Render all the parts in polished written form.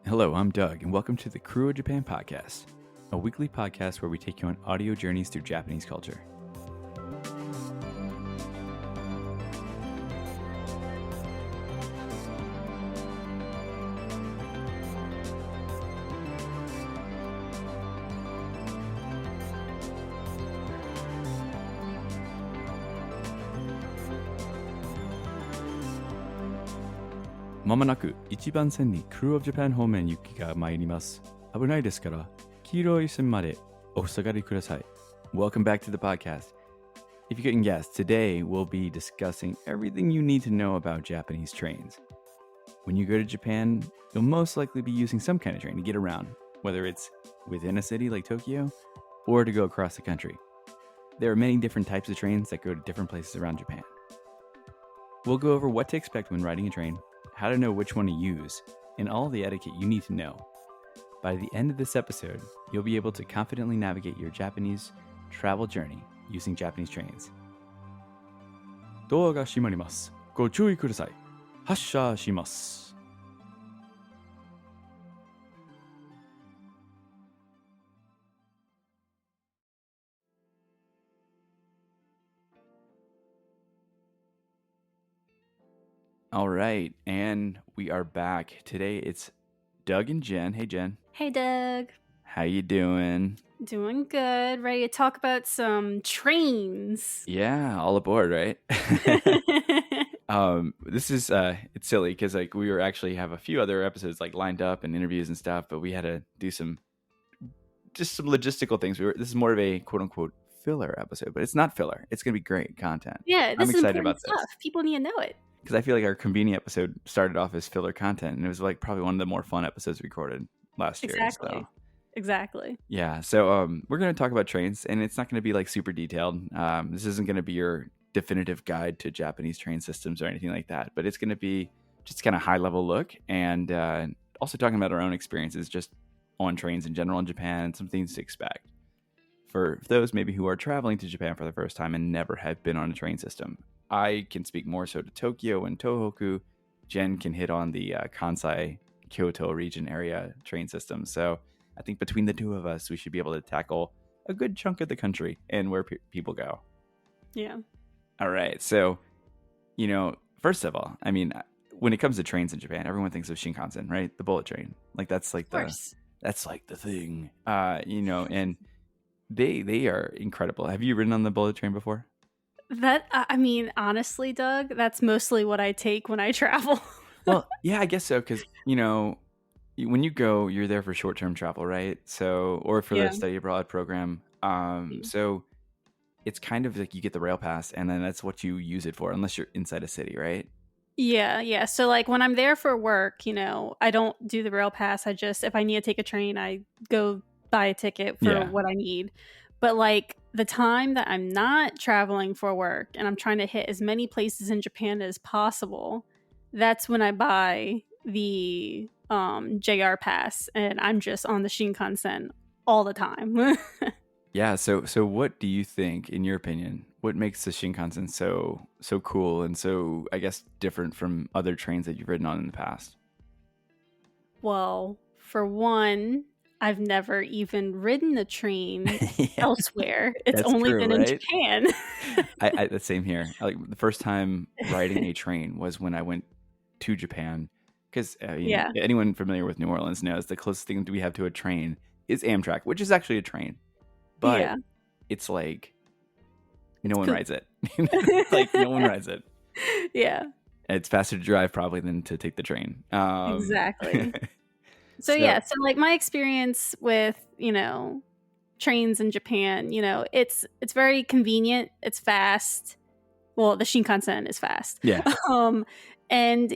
Hello, I'm Doug, and welcome to the Crew of Japan podcast, a weekly podcast where we take you on audio journeys through Japanese culture. Mamaнаku 1番線に Crew of Japan 方面行きが参ります。危ないですから、黄色い線までお下がりください。Welcome back to the podcast. If you couldn't guess, today we'll be discussing everything you need to know about Japanese trains. When you go to Japan, you'll most likely be using some kind of train to get around, whether it's within a city like Tokyo or to go across the country. There are many different types of trains that go to different places around Japan. We'll go over what to expect when riding a train, how to know which one to use, and all the etiquette you need to know. By the end of this episode, you'll be able to confidently navigate your Japanese travel journey using Japanese trains. ドアが閉まります。ご注意ください。発車します。All right, and we are back. Today it's Doug and Jen. Hey, Jen. Hey, Doug. How you doing? Doing good. Ready to talk about some trains. Yeah, all aboard, right? This is it's silly because like we were actually have a few other episodes like lined up and interviews and stuff, but we had to do some logistical things. This is more of a quote unquote filler episode, but it's not filler. It's gonna be great content. Yeah, this I'm is excited important about stuff. this People need to know it. because I feel like our convenient episode started off as filler content, and it was like probably one of the more fun episodes recorded last year. Exactly. So. Exactly. Yeah, so we're going to talk about trains, and it's not going to be like super detailed. This isn't going to be your definitive guide to Japanese train systems or anything like that, but it's going to be just kind of high level look, and also talking about our own experiences just on trains in general in Japan and some things to expect. For those maybe who are traveling to Japan for the first time and never have been on a train system, I can speak more so to Tokyo and Tohoku. Jen can hit on the Kansai, Kyoto region area train system. So I think between the two of us, we should be able to tackle a good chunk of the country and where people go. Yeah. All right. So, first of all, I mean, when it comes to trains in Japan, everyone thinks of Shinkansen, right? The bullet train. Like that's like that's like the thing. And they are incredible. Have you ridden on the bullet train before? Honestly, Doug, that's mostly what I take when I travel. Well, yeah, I guess so. Because, when you go, you're there for short-term travel, right? So, or for the study abroad program. So it's kind of like you get the rail pass and then that's what you use it for, unless you're inside a city, right? Yeah. So like when I'm there for work, I don't do the rail pass. If I need to take a train, I go buy a ticket for what I need. But like the time that I'm not traveling for work and I'm trying to hit as many places in Japan as possible, that's when I buy the JR pass and I'm just on the Shinkansen all the time. Yeah, so what do you think, in your opinion, what makes the Shinkansen so cool and so, I guess, different from other trains that you've ridden on in the past? Well, for one, I've never even ridden a train elsewhere. It's only been in Japan. I the same here. Like the first time riding a train was when I went to Japan. Because anyone familiar with New Orleans knows the closest thing we have to a train is Amtrak, which is actually a train. But it's like no one rides it. Like no one rides it. Yeah. It's faster to drive probably than to take the train. Exactly. So like my experience with, trains in Japan, it's very convenient. It's fast. Well, the Shinkansen is fast. Yeah. And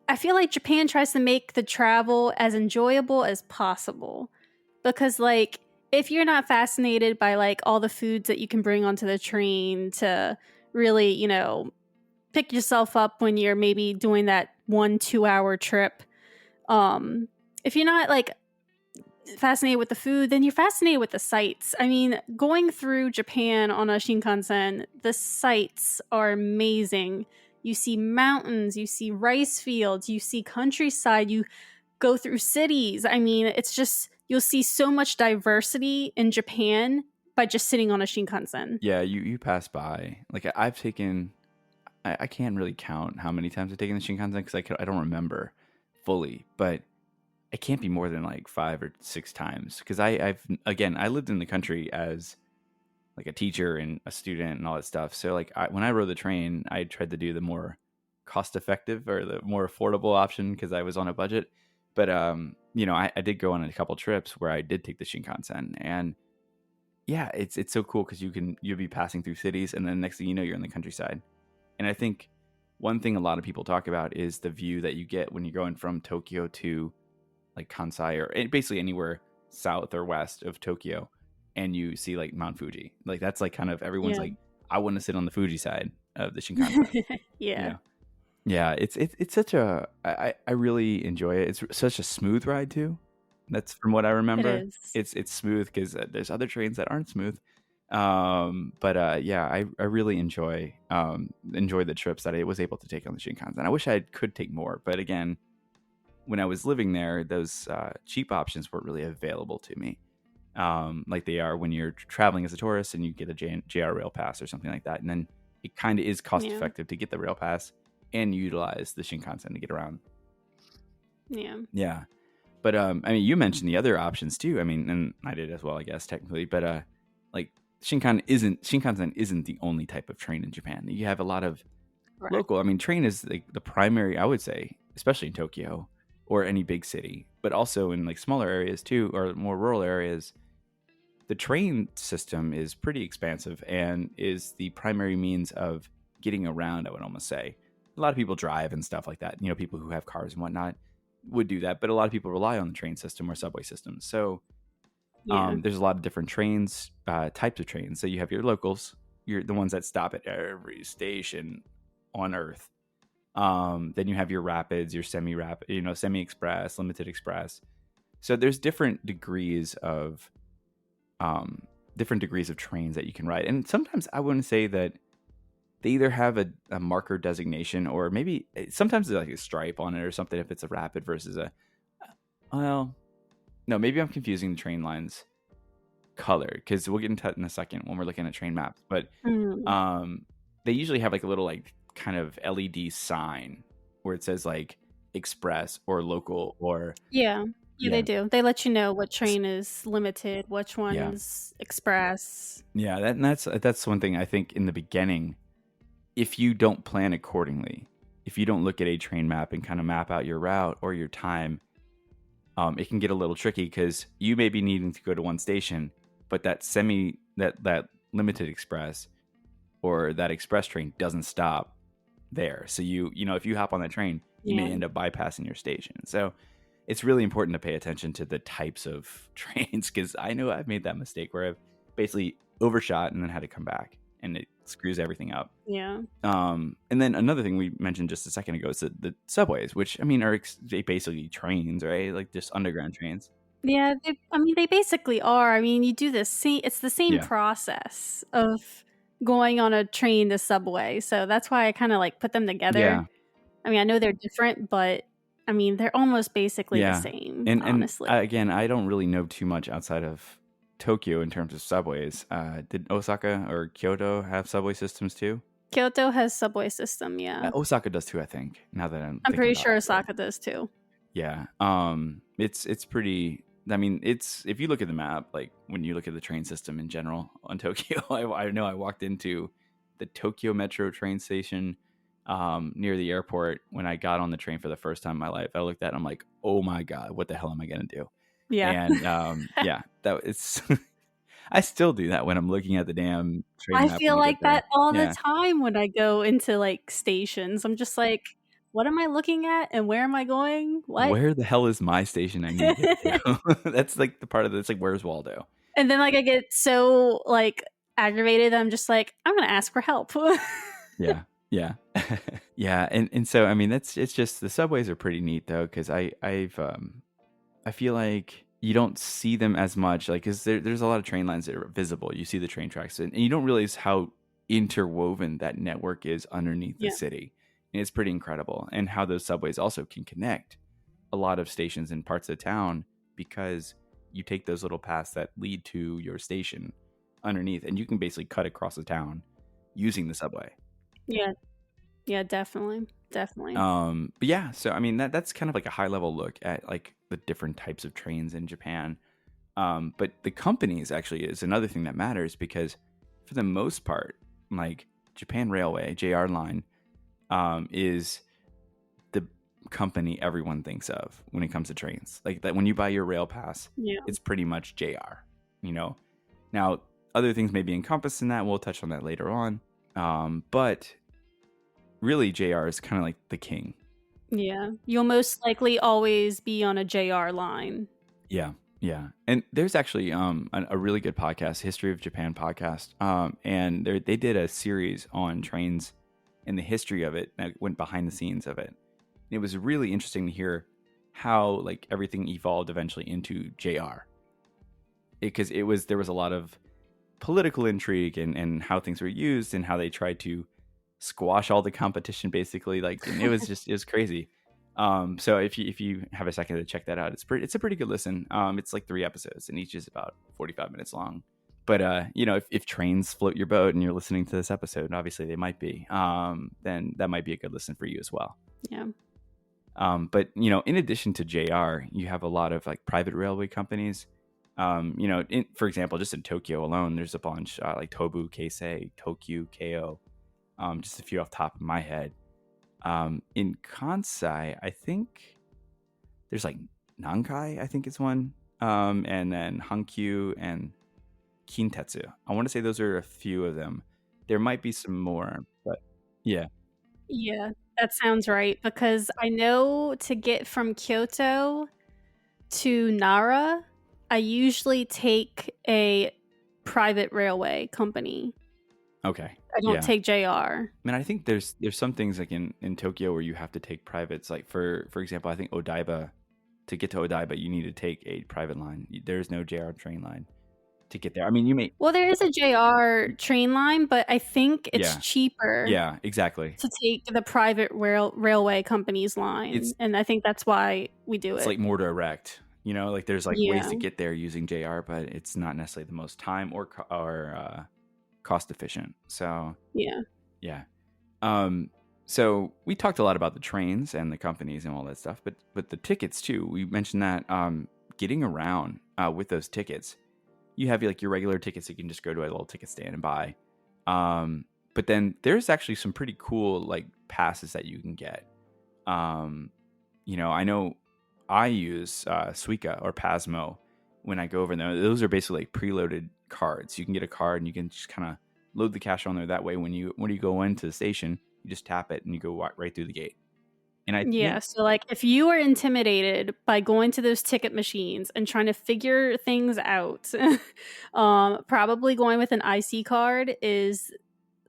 I feel like Japan tries to make the travel as enjoyable as possible because like if you're not fascinated by like all the foods that you can bring onto the train to really, pick yourself up when you're maybe doing that 1-2 hour trip, if you're not like fascinated with the food, then you're fascinated with the sights. I mean, going through Japan on a Shinkansen, the sights are amazing. you see mountains, you see rice fields, you see countryside, you go through cities. I mean, it's just, you'll see so much diversity in Japan by just sitting on a Shinkansen. Yeah, you pass by. Like I've taken, I can't really count how many times I've taken the Shinkansen because I don't remember fully, but it can't be more than like 5 or 6 times because I lived in the country as like a teacher and a student and all that stuff. So like when I rode the train, I tried to do the more cost effective or the more affordable option because I was on a budget. But I did go on a couple trips where I did take the Shinkansen, and yeah, it's so cool because you'll be passing through cities, and then next thing you know, you're in the countryside. And I think one thing a lot of people talk about is the view that you get when you're going from Tokyo to like Kansai or basically anywhere south or west of Tokyo, and you see like Mount Fuji. Like that's like kind of everyone's Yeah. like, I want to sit on the Fuji side of the Shinkansen. Yeah. Yeah, it's such a I really enjoy it. It's such a smooth ride too. That's from what I It remember. is. It's smooth because there's other trains that aren't smooth. But yeah, I really enjoy the trips that I was able to take on the Shinkansen. I wish I could take more, but again, when I was living there, those cheap options weren't really available to me. Like they are when you're traveling as a tourist and you get a JR Rail Pass or something like that, and then it kind of is cost effective to get the Rail Pass and utilize the Shinkansen to get around. Yeah. But I mean, you mentioned the other options too. I mean, and I did as well, I guess technically. But like Shinkansen isn't the only type of train in Japan. You have a lot of local. I mean, train is like the primary, I would say, especially in Tokyo or any big city, but also in like smaller areas too, or more rural areas. The train system is pretty expansive and is the primary means of getting around, I would almost say. A lot of people drive and stuff like that. People who have cars and whatnot would do that, but a lot of people rely on the train system or subway systems. So there's a lot of different trains, types of trains. So you have your locals, you're the ones that stop at every station on Earth. Then you have your rapids, your semi-rapid, semi-express, limited express. So there's different degrees of trains that you can ride. And sometimes I wouldn't say that they either have a marker designation or maybe sometimes there's like a stripe on it or something if it's a rapid versus no, maybe I'm confusing the train lines color because we'll get into that in a second when we're looking at train maps. But they usually have like a little like kind of LED sign where it says like express or local or Yeah, they do. They let you know what train is limited, which one's express. Yeah, that's one thing I think in the beginning. If you don't plan accordingly, if you don't look at a train map and kind of map out your route or your time, it can get a little tricky because you may be needing to go to one station, but that limited express or that express train doesn't stop there. So if you hop on that train, you may end up bypassing your station. So it's really important to pay attention to the types of trains because I know I've made that mistake where I've basically overshot and then had to come back, and it screws everything up. Yeah. And then another thing we mentioned just a second ago is the subways, which I mean are they basically trains, right? Like just underground trains. Yeah, they basically are. I mean, you do this. It's the same process of going on a train to subway, so that's why I kind of like put them together. Yeah. I mean, I know they're different, but I mean they're almost basically the same. And honestly, again, I don't really know too much outside of Tokyo in terms of subways. Did Osaka or Kyoto have subway systems too? Kyoto has subway system, yeah. Osaka does too, I think. Now that I'm pretty sure Osaka does too. Yeah. It's pretty. I mean, if you look at the map, like when you look at the train system in general on Tokyo, I know I walked into the Tokyo Metro train station near the airport when I got on the train for the first time in my life. I looked at it, I'm like, oh my God, what the hell am I going to do? Yeah. And it's I still do that when I'm looking at the damn train map. I feel like that all the time when I go into like stations. I'm just like, what am I looking at and where am I going? What? Where the hell is my station I need to get to? That's like the part of it's like, where's Waldo? And then like I get so like aggravated, I'm just like, I'm gonna ask for help. Yeah. Yeah. And so I mean it's just the subways are pretty neat though, because I feel like you don't see them as much, like because there's a lot of train lines that are visible. You see the train tracks and you don't realize how interwoven that network is underneath the city. And it's pretty incredible. And how those subways also can connect a lot of stations in parts of town, because you take those little paths that lead to your station underneath, and you can basically cut across the town using the subway. Yeah, definitely. But yeah, so I mean that's kind of like a high level look at like the different types of trains in Japan. But the companies actually is another thing that matters, because for the most part, like Japan Railway, JR Line, is the company everyone thinks of when it comes to trains. Like that, when you buy your rail pass, it's pretty much JR. Now other things may be encompassed in that. We'll touch on that later on. But really, JR is kind of like the king. Yeah, you'll most likely always be on a JR line. Yeah. And there's actually a really good podcast, History of Japan podcast, and they did a series on trains and the history of it that went behind the scenes of it. It was really interesting to hear how like everything evolved eventually into JR, because there was a lot of political intrigue and how things were used and how they tried to squash all the competition, basically. Like, and it was crazy. So if you have a second to check that out, it's a pretty good listen. It's like 3 episodes, and each is about 45 minutes long. But if trains float your boat and you're listening to this episode, obviously they might be, then that might be a good listen for you as well. Yeah. But in addition to JR, you have a lot of like private railway companies. For example, just in Tokyo alone, there's a bunch like Tobu, Keisei, Tokyu, Keio. Just a few off the top of my head. In Kansai, I think there's like Nankai, I think is one. And then Hankyu and Kintetsu. I want to say those are a few of them. There might be some more, but yeah. Yeah, that sounds right, because I know to get from Kyoto to Nara, I usually take a private railway company. Okay. I don't take JR. I mean, I think there's some things like in Tokyo where you have to take privates. Like for example, I think Odaiba, to get to Odaiba, you need to take a private line. There's no JR train line to get there. I mean, well, there is a JR train line, but I think it's cheaper. Yeah, exactly. To take the private railway company's line, and I think that's why we do it. It's like more direct. Like there's like ways to get there using JR, but it's not necessarily the most time or cost efficient. So yeah. So we talked a lot about the trains and the companies and all that stuff, but the tickets too. We mentioned that getting around with those tickets, you have like your regular tickets you can just go to a little ticket stand and buy. But then there's actually some pretty cool like passes that you can get. I know I use Suica or Pasmo when I go over there. Those are basically like preloaded cards. You can get a card and you can just kind of load the cash on there. That way, when you go into the station, you just tap it and you go right through the gate. And so like if you are intimidated by going to those ticket machines and trying to figure things out, probably going with an IC card is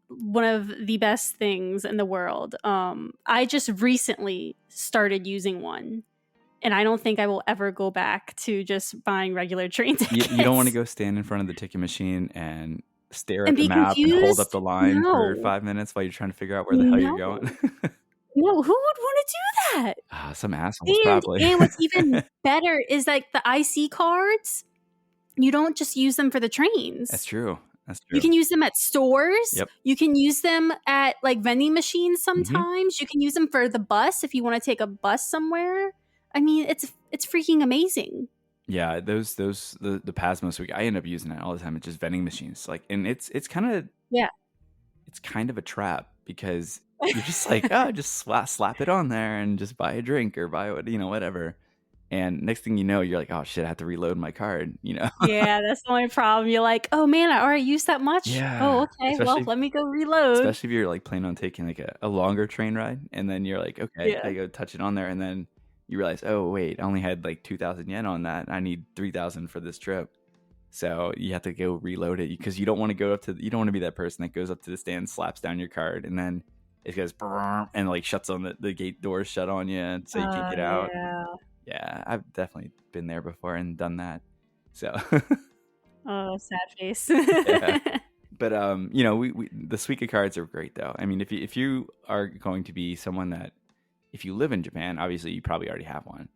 one of the best things in the world. I just recently started using one. And I don't think I will ever go back to just buying regular train tickets. You don't want to go stand in front of the ticket machine and stare at the map and hold up the line for 5 minutes while you're trying to figure out where the hell you're going. No, who would want to do that? Some assholes probably. And what's even better is like the IC cards, you don't just use them for the trains. That's true. You can use them at stores. Yep. You can use them at like vending machines sometimes. Mm-hmm. You can use them for the bus if you want to take a bus somewhere. I mean, it's freaking amazing. Yeah, the Pasmo Suica, I end up using it all the time. It's just vending machines, like, and it's kind of it's kind of a trap, because you're just like, just slap it on there and just buy a drink or buy whatever. And next thing you know, you're like, oh shit, I have to reload my card. Yeah, that's the only problem. You're like, oh man, I already used that much. Yeah. Oh, okay. Well, let me go reload. Especially if you're like planning on taking like a longer train ride, and then you're like, okay, I go touch it on there, and then you realize, oh wait, I only had like 2,000 yen on that. I need 3,000 for this trip. So you have to go reload it, because you don't want to you don't want to be that person that goes up to the stand, slaps down your card, and then it goes and like shuts on the gate doors shut on you, so you can't get out. Yeah, I've definitely been there before and done that. So sad face. Yeah. But we the Suica cards are great though. I mean, if you are going to be someone that, if you live in Japan, obviously you probably already have one.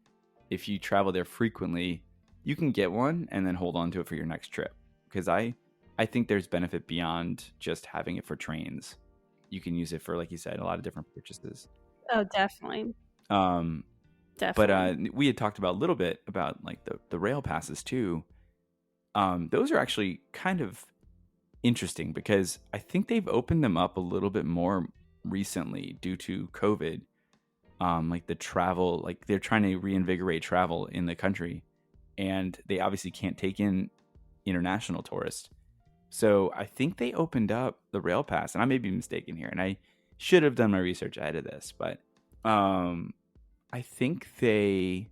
If you travel there frequently, you can get one and then hold on to it for your next trip. Because I think there's benefit beyond just having it for trains. You can use it for, like you said, a lot of different purchases. Oh, definitely. But we had talked about a little bit about like the rail passes too. Those are actually kind of interesting because I think they've opened them up a little bit more recently due to COVID. Like the travel, like they're trying to reinvigorate travel in the country, and they obviously can't take in international tourists. So I think they opened up the rail pass, and I may be mistaken here, and I should have done my research ahead of this, but I think they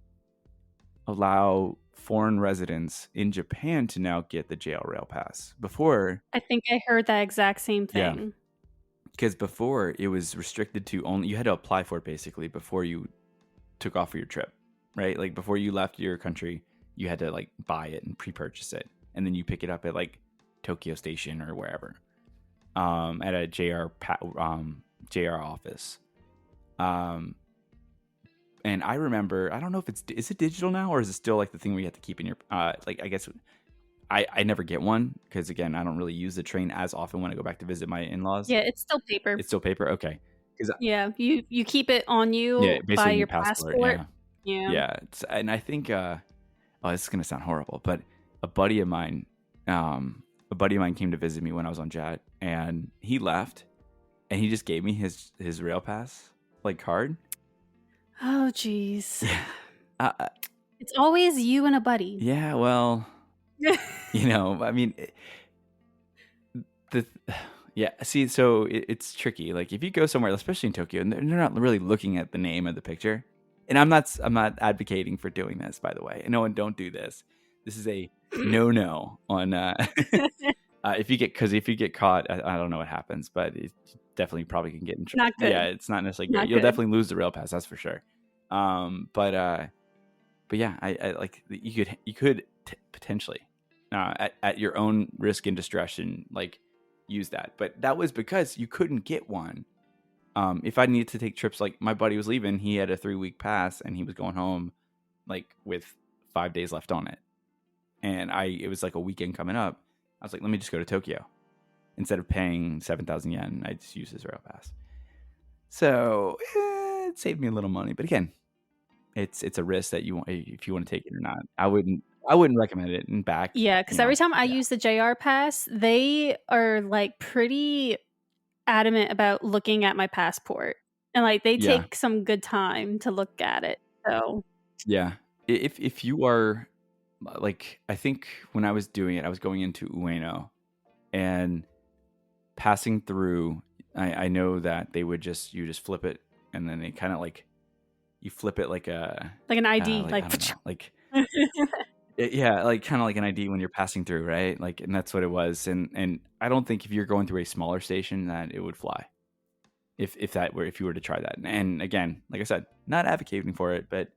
allow foreign residents in Japan to now get the JR Rail Pass. Before, I think I heard that exact same thing. Yeah. Because before it was restricted to only, you had to apply for it basically before you took off for your trip, right? Like before you left your country, you had to like buy it and pre-purchase it, and then you pick it up at like Tokyo Station or wherever, at a JR office. And I remember, I don't know if is it digital now, or is it still like the thing where you have to keep in your, like, I guess I never get one because, again, I don't really use the train as often when I go back to visit my in-laws. Yeah, it's still paper. It's still paper? Okay. Yeah, you keep it on you by your passport. Yeah. And I think, oh, this is going to sound horrible, but a buddy of mine came to visit me when I was on Jet, and he left, and he just gave me his rail pass, like, card. Oh, jeez. It's always you and a buddy. Yeah, well, I mean, see, so it's tricky. Like, if you go somewhere, especially in Tokyo, and they're not really looking at the name of the picture, and I'm not advocating for doing this, by the way. No one, don't do this. This is a no on if you get caught, I don't know what happens, but it definitely probably can get in trouble. Not good. Yeah, it's not necessarily good. You'll definitely lose the rail pass, that's for sure. But yeah, I like, you could potentially at your own risk and discretion, like, use that. But that was because you couldn't get one. If I needed to take trips, like my buddy was leaving, he had a 3-week pass and he was going home like with 5 days left on it. And it was like a weekend coming up. I was like, let me just go to Tokyo. Instead of paying 7,000 yen, I just used his rail pass. So it saved me a little money. But again, it's a risk that you want, if you want to take it or not. I wouldn't recommend it. And back. Yeah, because every time I use the JR pass, they are like pretty adamant about looking at my passport, and like they take some good time to look at it. So yeah, if you are, like, I think when I was doing it, I was going into Ueno and passing through. I know that they would you just flip it, and then they kind of like, you flip it like an ID, like yeah, like kind of like an ID when you're passing through, right? Like, and that's what it was. And I don't think if you're going through a smaller station that it would fly. If you were to try that. And again, like I said, not advocating for it, but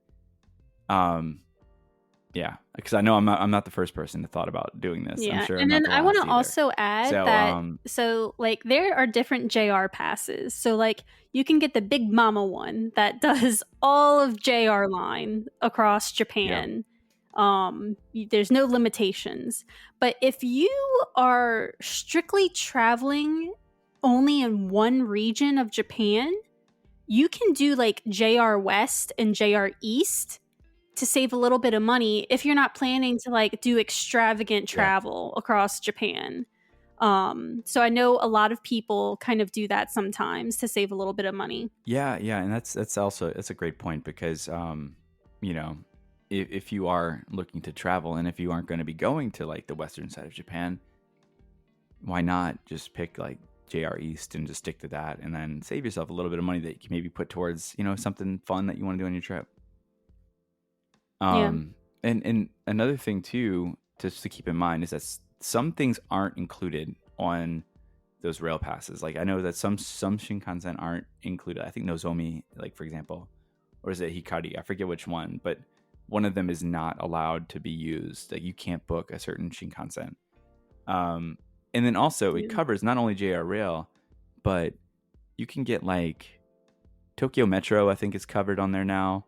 yeah, because I know I'm not the first person that thought about doing this. Yeah, I'm sure. And then I want to also add that like there are different JR passes. So like you can get the Big Mama one that does all of JR line across Japan. There's no limitations. But if you are strictly traveling only in one region of Japan, you can do like JR West and JR East to save a little bit of money if you're not planning to like do extravagant travel across Japan. So I know a lot of people kind of do that sometimes to save a little bit of money. Yeah, and that's a great point because if you are looking to travel, and if you aren't going to be going to like the western side of Japan, why not just pick like JR East and just stick to that, and then save yourself a little bit of money that you can maybe put towards something fun that you want to do on your trip. And another thing too, just to keep in mind, is that some things aren't included on those rail passes. Like I know that some Shinkansen aren't included. I think Nozomi, like for example, or is it Hikari? I forget which one, but one of them is not allowed to be used. Like you can't book a certain Shinkansen. And then also it covers not only JR Rail, but you can get like Tokyo Metro, I think is covered on there now,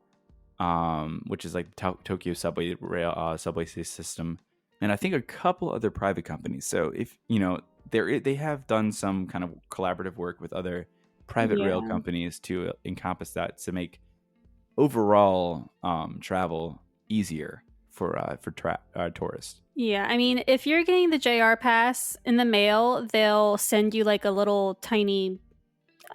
which is like Tokyo subway rail subway system, and I think a couple other private companies. So if they have done some kind of collaborative work with other private rail companies to encompass that to make overall travel easier for tourists. Yeah, I mean, if you're getting the JR pass in the mail, they'll send you like a little tiny,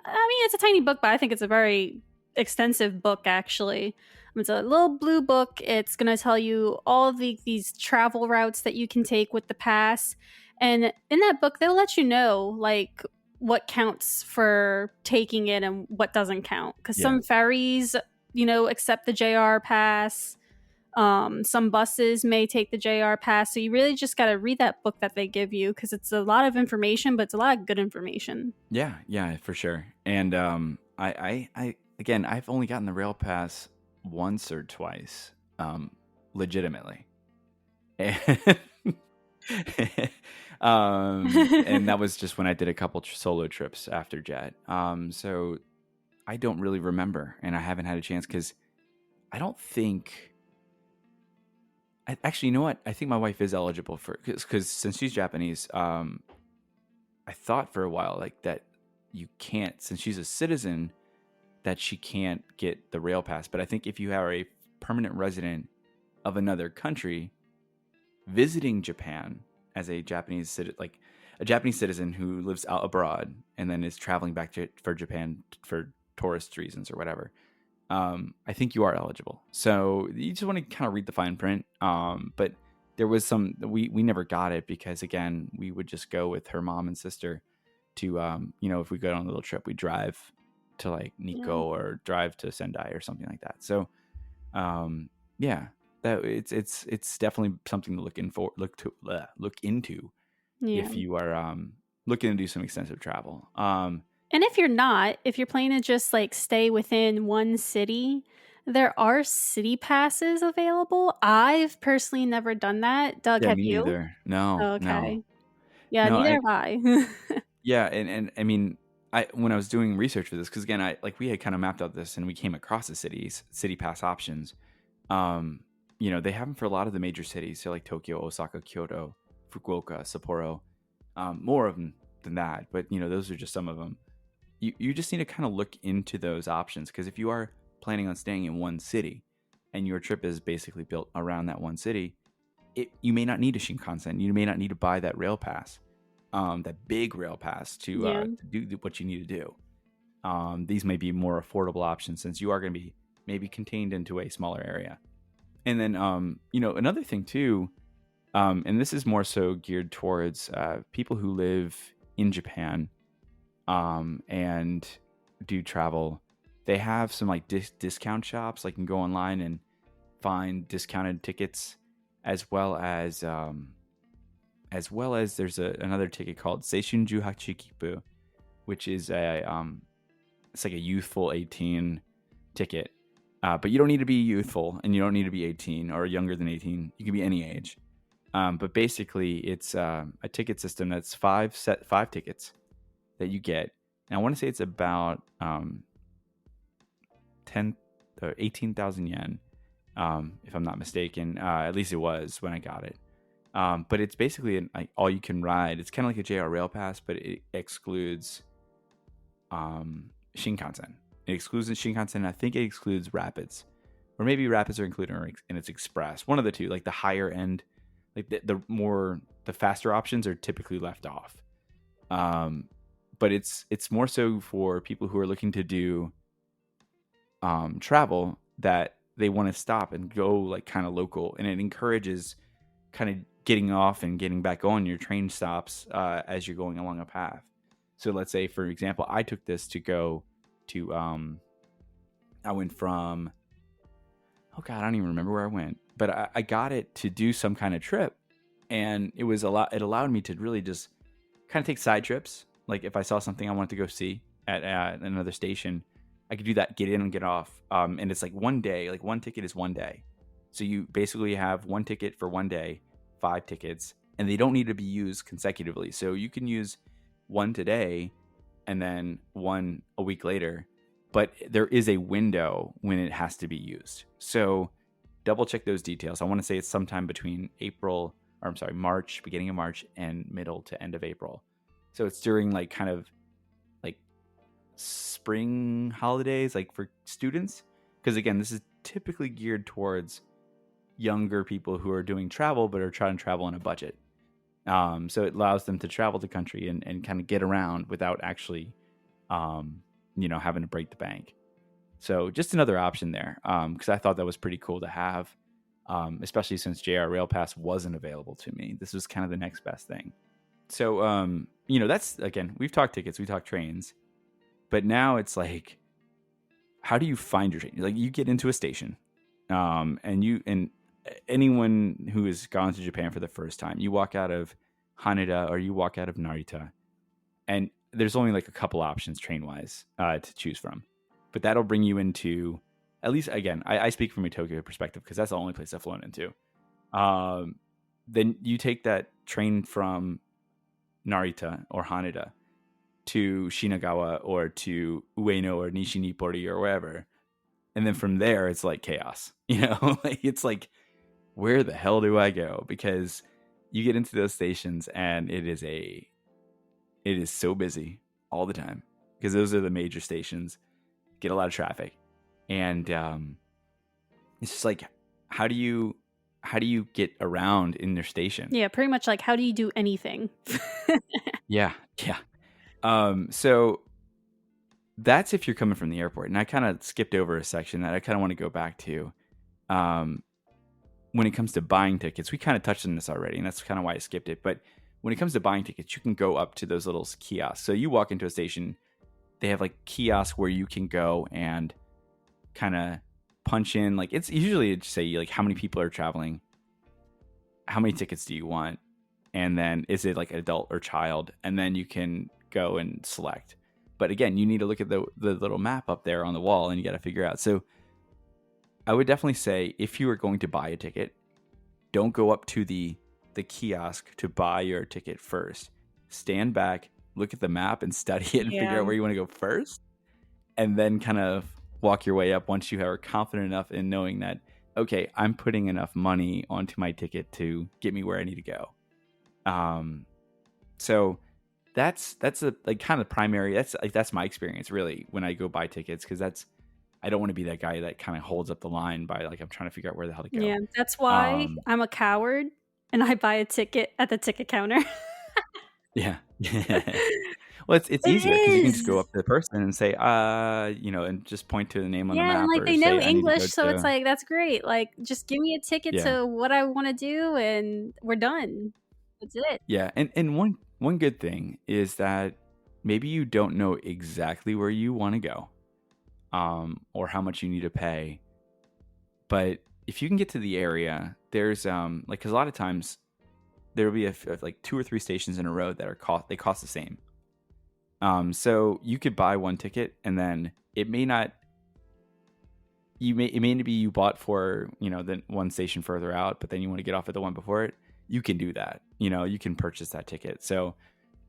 I mean, it's a tiny book, but I think it's a very extensive book, actually. It's a little blue book. It's going to tell you all of these travel routes that you can take with the pass. And in that book, they'll let you know, like, what counts for taking it and what doesn't count. Because some ferries, accept the JR pass. Some buses may take the JR pass. So you really just got to read that book that they give you, because it's a lot of information, but it's a lot of good information. Yeah, for sure. And I've only gotten the rail pass once or twice, legitimately. And that was just when I did a couple solo trips after Jet. So I don't really remember, and I haven't had a chance because I don't think. Actually, you know what? I think my wife is eligible for, because since she's Japanese, I thought for a while like that you can't, since she's a citizen, that she can't get the rail pass. But I think if you are a permanent resident of another country visiting Japan as a Japanese citizen who lives out abroad and then is traveling back for Japan for tourist reasons or whatever, I think you are eligible. So you just want to kind of read the fine print. But there was some, we never got it because, again, we would just go with her mom and sister to, if we go on a little trip, we drive to like Nikko or drive to Sendai or something like that. So, that it's definitely something to look into if you are looking to do some extensive travel. And if you're planning to just like stay within one city, there are city passes available. I've personally never done that. Doug, have you? Neither. No. Okay. No. Yeah, No, neither have I. Yeah, and I mean, when I was doing research for this, because again, we had kind of mapped out this, and we came across the city pass options. They have them for a lot of the major cities, so like Tokyo, Osaka, Kyoto, Fukuoka, Sapporo. More of them than that, but those are just some of them. You just need to kind of look into those options, because if you are planning on staying in one city and your trip is basically built around that one city, you may not need a Shinkansen. You may not need to buy that rail pass, that big rail pass to do what you need to do. These may be more affordable options since you are going to be maybe contained into a smaller area. And then, another thing too, and this is more so geared towards people who live in Japan and do travel. They have some like discount shops. Like you can go online and find discounted tickets, as well as there's another ticket called Seishun Juhachi Kipu, which is it's like a youthful 18 ticket. But you don't need to be youthful, and you don't need to be 18 or younger than 18. You can be any age. But basically, it's a ticket system that's five tickets that you get. And I want to say it's about 10 or 18,000 yen, if I'm not mistaken. At least it was when I got it. But it's basically all you can ride. It's kind of like a JR Rail Pass, but it excludes Shinkansen. It excludes the Shinkansen. I think it excludes Rapids, or maybe Rapids are included and it's Express. One of the two, like the higher end, like the faster options are typically left off. But it's more so for people who are looking to do travel that they want to stop and go like kind of local, and it encourages kind of getting off and getting back on your train stops as you're going along a path. So let's say, for example, I took this to go to I went from, oh god, I don't even remember where I went, but I got it to do some kind of trip, and it allowed me to really just kind of take side trips. Like if I saw something I wanted to go see at another station, I could do that, get in and get off. And it's like one day, like one ticket is one day. So you basically have one ticket for one day, 5 tickets, and they don't need to be used consecutively. So you can use one today and then one a week later, but there is a window when it has to be used. So double check those details. I want to say it's sometime between March, beginning of March, and middle to end of April. So it's during like kind of like spring holidays, like for students. Because again, this is typically geared towards younger people who are doing travel but are trying to travel on a budget. So it allows them to travel the country and kind of get around without actually, having to break the bank. So just another option there, because I thought that was pretty cool to have, especially since JR Rail Pass wasn't available to me. This was kind of the next best thing. So, that's, again, we've talked tickets, we talked trains, but now it's like, how do you find your train? Like, you get into a station, and anyone who has gone to Japan for the first time, you walk out of Haneda or you walk out of Narita, and there's only like a couple options train-wise to choose from. But that'll bring you into, at least, again, I speak from a Tokyo perspective because that's the only place I've flown into. Then you take that train from Narita or Haneda to Shinagawa or to Ueno or Nishinipori or wherever. And then from there, it's like chaos. It's like, where the hell do I go? Because you get into those stations and it is so busy all the time because those are the major stations. Get a lot of traffic, and it's just like, how do you get around in their station? Yeah, pretty much like, how do you do anything? yeah. So that's if you're coming from the airport, and I kind of skipped over a section that I kind of want to go back to. When it comes to buying tickets, we kind of touched on this already, and that's kind of why I skipped it. But when it comes to buying tickets, you can go up to those little kiosks. So you walk into a station. They have like kiosks where you can go and kind of punch in. Like, it's usually just say like how many people are traveling, how many tickets do you want, and then is it like adult or child, and then you can go and select. But again, you need to look at the little map up there on the wall, and you got to figure out. So I would definitely say if you are going to buy a ticket, don't go up to the kiosk to buy your ticket first. Stand back, look at the map and study it and figure out where you want to go first, and then kind of walk your way up once you are confident enough in knowing that, okay, I'm putting enough money onto my ticket to get me where I need to go. So that's a like kind of primary. That's my experience really when I go buy tickets, because I don't want to be that guy that kind of holds up the line by like I'm trying to figure out where the hell to go. Yeah, that's why I'm a coward and I buy a ticket at the ticket counter. Yeah. Well, it's easier because you can just go up to the person and say, and just point to the name on the map. Yeah, and like or they say, know I need to English, go so it's to... like, that's great. Like, just give me a ticket to what I want to do, and we're done. That's it. Yeah, and one good thing is that maybe you don't know exactly where you want to go, or how much you need to pay. But if you can get to the area, there's because a lot of times there'll be like 2 or 3 stations in a row that they cost the same. So you could buy one ticket, and then it may be you bought for the one station further out, but then you want to get off at the one before it. You can do that. You can purchase that ticket. So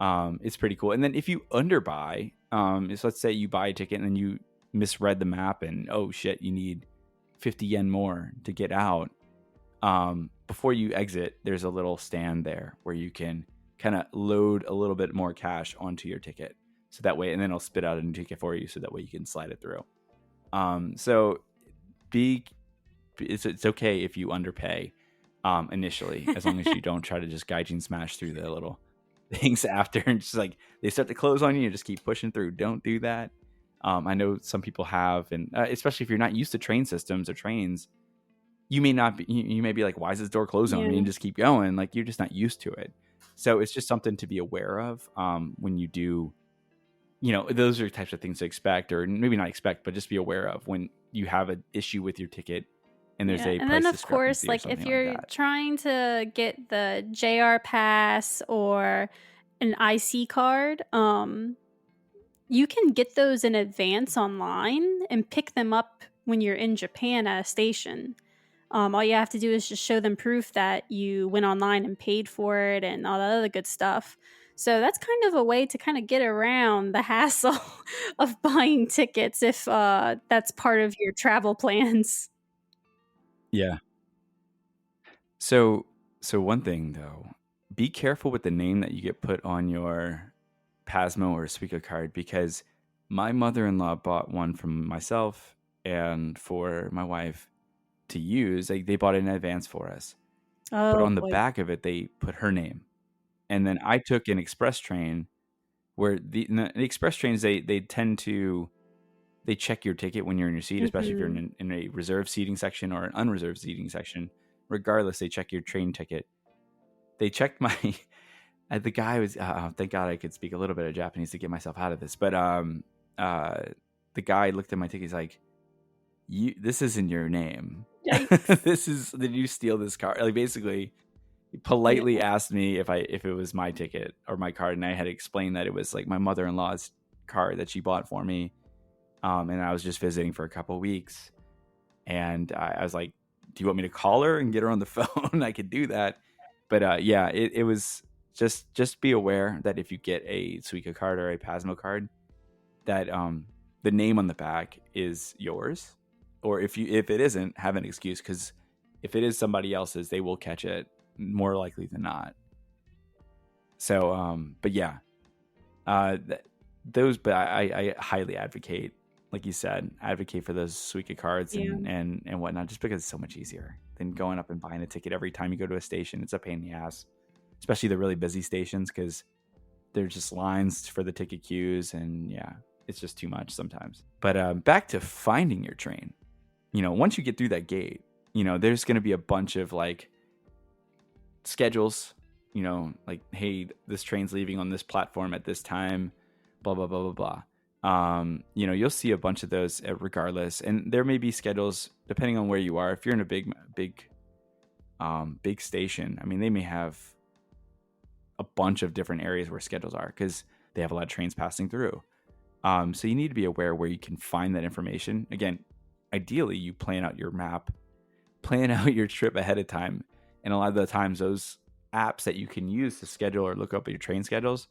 it's pretty cool. And then if you underbuy, so let's say you buy a ticket and then you misread the map and oh shit, you need 50 yen more to get out. Before you exit, there's a little stand there where you can kind of load a little bit more cash onto your ticket. So that way, and then it'll spit out a new ticket for you, so that way you can slide it through. So it's okay if you underpay initially, as long as you don't try to just gaijin smash through the little things after, and just like they start to close on you, just keep pushing through. Don't do that. I know some people have, and especially if you're not used to train systems or trains, you may not be. You may be like, "Why is this door closed on me?" And just keep going. Like, you're just not used to it. So it's just something to be aware of when you do. Those are types of things to expect, or maybe not expect, but just be aware of when you have an issue with your ticket and there's a price discrepancy. And then of course, like if you're trying to get the JR Pass or an IC card, you can get those in advance online and pick them up when you're in Japan at a station. All you have to do is just show them proof that you went online and paid for it and all that other good stuff. So that's kind of a way to kind of get around the hassle of buying tickets if that's part of your travel plans. Yeah. So one thing though, be careful with the name that you get put on your Pasmo or Suica card, because my mother-in-law bought one from myself and for my wife to use. Like, they bought it in advance for us, but Oh on the boy. back of it they put her name. And then I took an express train where the express trains, they tend to, they check your ticket when you're in your seat, especially if you're in a reserved seating section or an unreserved seating section. Regardless, they check your train ticket. They checked my the guy was thank God I could speak a little bit of Japanese to get myself out of this. But the guy looked at my ticket. He's like, this isn't your name. Did you steal this card? Like, basically, he politely asked me if it was my ticket or my card, and I had to explain that it was like my mother-in-law's card that she bought for me. And I was just visiting for a couple of weeks, and I was like, do you want me to call her and get her on the phone? I could do that. But yeah, it was just be aware that if you get a Suica card or a Pasmo card, that the name on the back is yours, or if it isn't, have an excuse, because if it is somebody else's, they will catch it more likely than not. So but yeah, those, but I highly advocate, like you said, advocate for those Suica cards and whatnot, just because it's so much easier than going up and buying a ticket every time you go to a station. It's a pain in the ass, especially the really busy stations, because there's just lines for the ticket queues, and yeah, it's just too much sometimes. But back to finding your train. Once you get through that gate, there's going to be a bunch of like schedules, like, hey, this train's leaving on this platform at this time, blah, blah, blah, blah, blah. You'll see a bunch of those regardless. And there may be schedules depending on where you are. If you're in a big station, I mean, they may have a bunch of different areas where schedules are, because they have a lot of trains passing through. So you need to be aware where you can find that information. Again, ideally, you plan out your map, plan out your trip ahead of time. And a lot of the times, those apps that you can use to schedule or look up your train schedules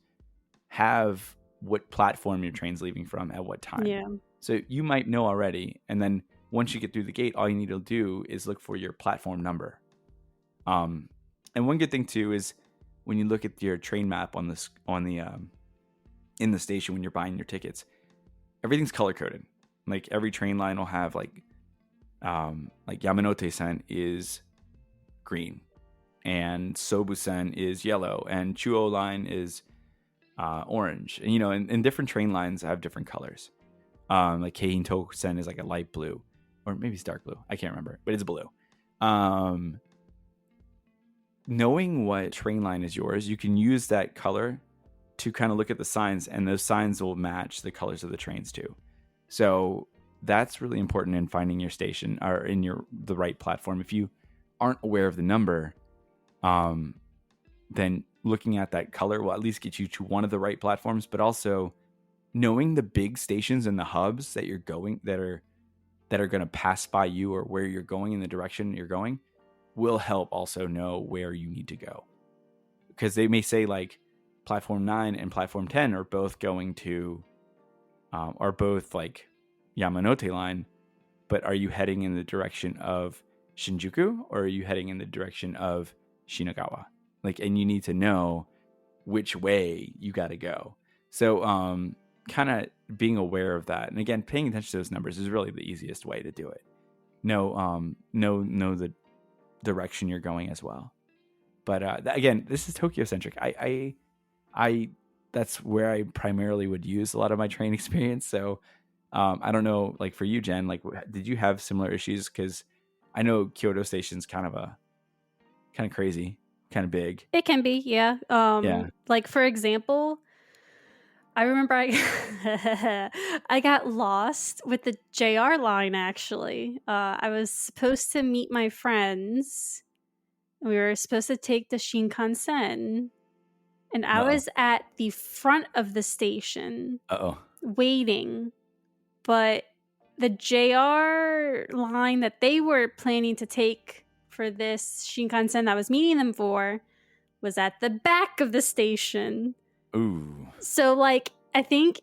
have what platform your train's leaving from at what time. Yeah. So you might know already. And then once you get through the gate, all you need to do is look for your platform number. And one good thing too is when you look at your train map in the station when you're buying your tickets, everything's color coded. Like, every train line will have like Yamanote-sen is green, and Sobu-sen is yellow, and Chuo line is orange. And, and different train lines have different colors. Like Keihin-Toku-sen is like a light blue, or maybe it's dark blue. I can't remember, but it's blue. Knowing what train line is yours, you can use that color to kind of look at the signs, and those signs will match the colors of the trains too. So that's really important in finding your station or in the right platform. If you aren't aware of the number, then looking at that color will at least get you to one of the right platforms. But also knowing the big stations and the hubs that you're going, that are going to pass by you, or where you're going in the direction you're going, will help also know where you need to go. Because they may say like platform 9 and platform 10 are both going to are both like Yamanote line, but are you heading in the direction of Shinjuku, or are you heading in the direction of Shinagawa? Like, and you need to know which way you got to go. So kind of being aware of that, and again, paying attention to those numbers is really the easiest way to do it. Know the direction you're going as well. But again, this is Tokyo centric. I that's where I primarily would use a lot of my train experience. So I don't know, like for you, Jen, like, did you have similar issues? Because I know Kyoto Station's kind of crazy, kind of big. It can be, yeah. Like, for example, I remember I got lost with the JR line, actually. I was supposed to meet my friends. We were supposed to take the Shinkansen. And I was at the front of the station waiting. But the JR line that they were planning to take for this Shinkansen I was meeting them for was at the back of the station. Ooh. So, like, I think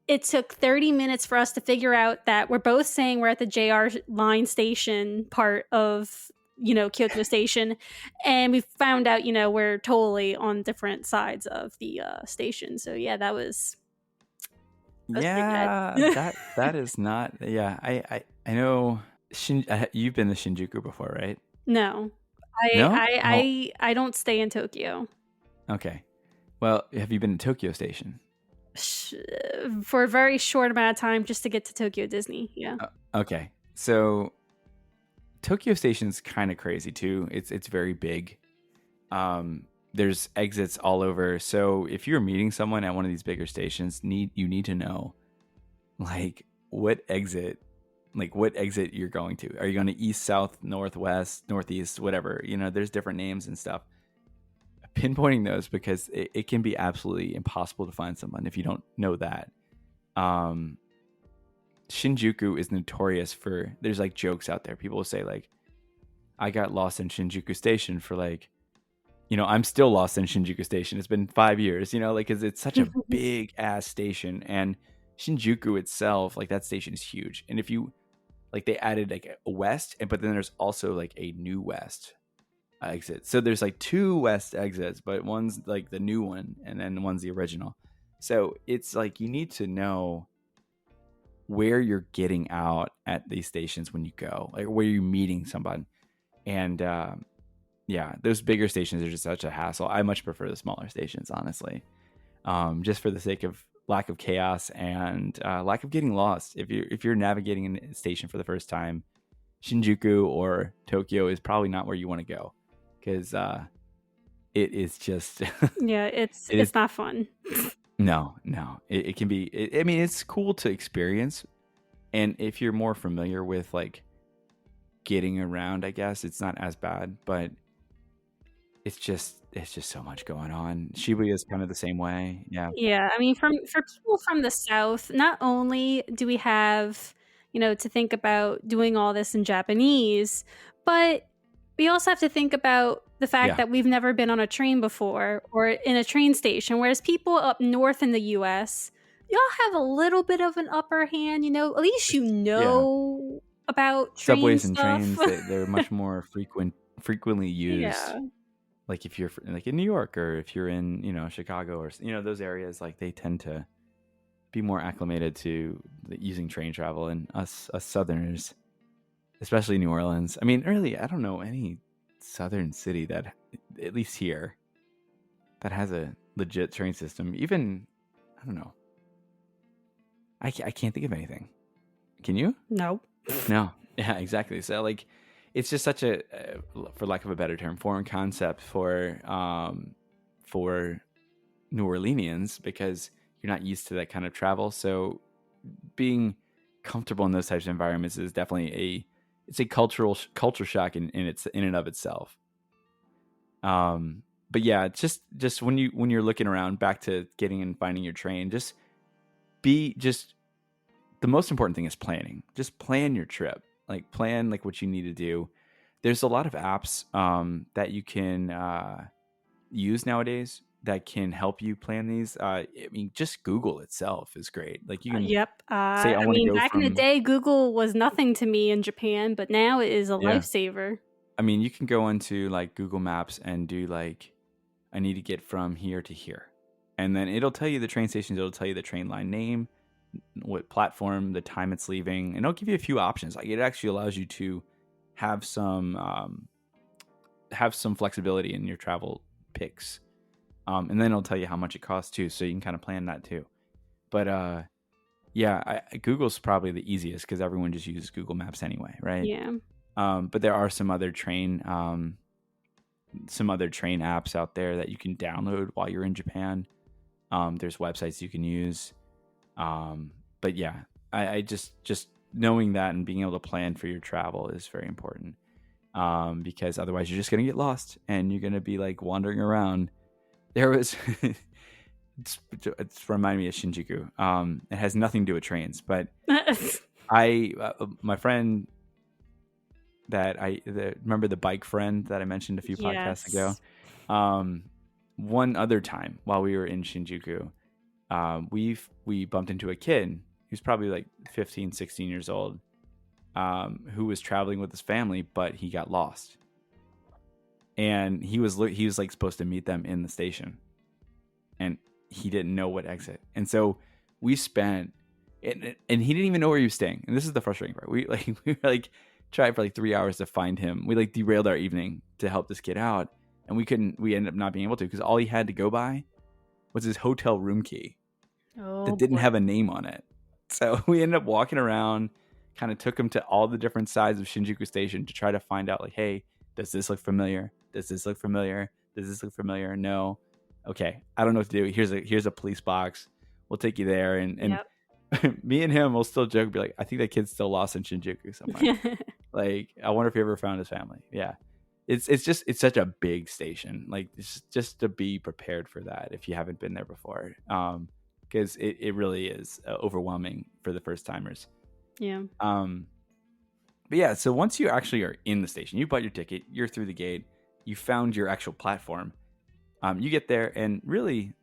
it took 30 minutes for us to figure out that we're both saying we're at the JR line station part of, Kyoto Station. And we found out, we're totally on different sides of the station. So, yeah, that was pretty Yeah, bad. that is not. Yeah, I know. You've been to Shinjuku before, right? No. No? Oh, I don't stay in Tokyo. okay. Well, have you been to Tokyo Station? For a very short amount of time just to get to Tokyo Disney. Yeah. Okay. So Tokyo Station's kind of crazy too. It's very big. There's exits all over. So if you're meeting someone at one of these bigger stations, you need to know like what exit you're going to. Are you going to east, south, northwest, northeast, whatever? There's different names and stuff. Pinpointing those, because it can be absolutely impossible to find someone if you don't know that. Shinjuku is notorious for, there's like jokes out there. People will say like, I got lost in Shinjuku Station for like, I'm still lost in Shinjuku Station. It's been 5 years, like, cause it's such a big ass station. And Shinjuku itself, like that station is huge. And if you like, they added like a west, but then there's also like a new west exit. So there's like 2 west exits, but one's like the new one and then one's the original. So it's like you need to know where you're getting out at these stations when you go, like where you're meeting someone. And yeah, those bigger stations are just such a hassle. I much prefer the smaller stations, honestly, just for the sake of lack of chaos and lack of getting lost. If you're navigating a station for the first time, Shinjuku or Tokyo is probably not where you want to go, because it is just yeah, it's not fun. No, it can be. I mean, it's cool to experience, and if you're more familiar with like getting around, I guess it's not as bad. But it's just so much going on. Shibuya is kind of the same way. Yeah, Yeah, I mean, for people from the South, not only do we have, to think about doing all this in Japanese, but we also have to think about the fact yeah, that we've never been on a train before or in a train station, whereas people up north in the US, y'all have a little bit of an upper hand, at least yeah. about train Subways and stuff. trains, they're much more frequently used. Yeah. Like if you're like in New York, or if you're in Chicago, or those areas, like they tend to be more acclimated to using train travel. And us Southerners, especially New Orleans. I mean, really, I don't know any Southern city that, at least here, that has a legit train system. Even, I don't know. I can't think of anything. Can you? No. No. Yeah, exactly. So like, it's just such a, for lack of a better term, foreign concept for New Orleanians, because you're not used to that kind of travel. So being comfortable in those types of environments is definitely a culture shock in and of itself. But yeah, just when you're looking around, back to getting and finding your train, the most important thing is planning. Just plan your trip. Like plan like what you need to do. There's a lot of apps that you can use nowadays that can help you plan these. I mean, just Google itself is great. Like you can Yep. say, I I want to mean, go back in the from, day, Google was nothing to me in Japan, but now it is a yeah. lifesaver. I mean, you can go into like Google Maps and do like, I need to get from here to here. And then it'll tell you the train stations. It'll tell you the train line name, what platform, the time it's leaving, and it'll give you a few options. Like it actually allows you to have some flexibility in your travel picks, and then it'll tell you how much it costs too, so you can kind of plan that too. But yeah, Google's probably the easiest because everyone just uses Google Maps anyway, right? Yeah. But there are some other train apps out there that you can download while you're in Japan. There's websites you can use. But yeah, I just knowing that and being able to plan for your travel is very important. Because otherwise you're just going to get lost and you're going to be like wandering around. There was, it's reminding me of Shinjuku. It has nothing to do with trains, but My friend remember the bike friend that I mentioned a few podcasts ago. One other time while we were in Shinjuku, we bumped into a kid who's probably like 15, 16 years old, who was traveling with his family, but he got lost. And he was like supposed to meet them in the station, and he didn't know what exit. And so we spent, and he didn't even know where he was staying. And this is the frustrating part. We tried for like 3 hours to find him. We like derailed our evening to help this kid out, and we ended up not being able to, because all he had to go by was his hotel room key that didn't have a name on it. So we ended up walking around, kind of took him to all the different sides of Shinjuku Station to try to find out, like, hey, does this look familiar? Does this look familiar? Does this look familiar? No. Okay, I don't know what to do. Here's a police box. We'll take you there. And me and him will still joke, be like, I think that kid's still lost in Shinjuku somewhere. Like, I wonder if he ever found his family. Yeah. It's such a big station. Like, just to be prepared for that if you haven't been there before. Because it really is overwhelming for the first timers. Yeah. But yeah, so once you actually are in the station, you bought your ticket, you're through the gate, you found your actual platform. You get there, and really,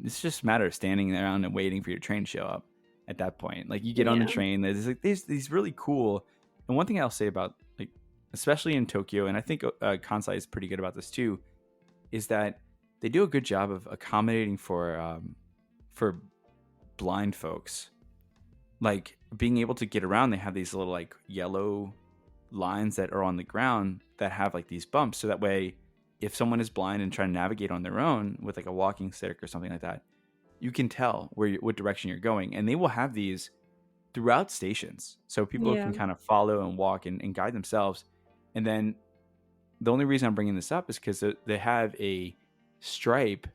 it's just a matter of standing around and waiting for your train to show up. At that point, like, you get on the train. There's like these really cool. And one thing I'll say about, like, especially in Tokyo, and I think Kansai is pretty good about this too, is that they do a good job of accommodating for blind folks. Like, being able to get around, they have these little like yellow lines that are on the ground that have like these bumps, so that way if someone is blind and trying to navigate on their own with like a walking stick or something like that, you can tell what direction you're going. And they will have these throughout stations, so people can kind of follow and walk and guide themselves. And then the only reason I'm bringing this up is because they have a stripe,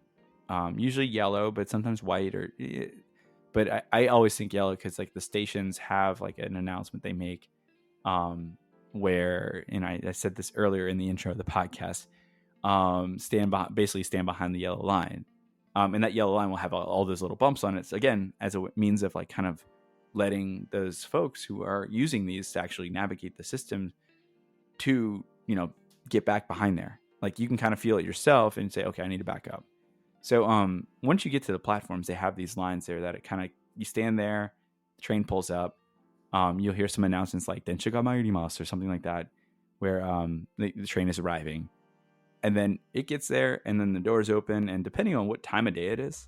usually yellow, but sometimes white, but I always think yellow, because like the stations have like an announcement they make, where, and I said this earlier in the intro of the podcast, stand behind the yellow line, and that yellow line will have all those little bumps on it. So again, as a means of like kind of letting those folks who are using these to actually navigate the system to, get back behind there. Like, you can kind of feel it yourself and say, okay, I need to back up. So once you get to the platforms, they have these lines there that it kind of, you stand there, the train pulls up, you'll hear some announcements like "Densha ga mairimasu" or something like that, where the train is arriving. And then it gets there, and then the doors open, and depending on what time of day it is,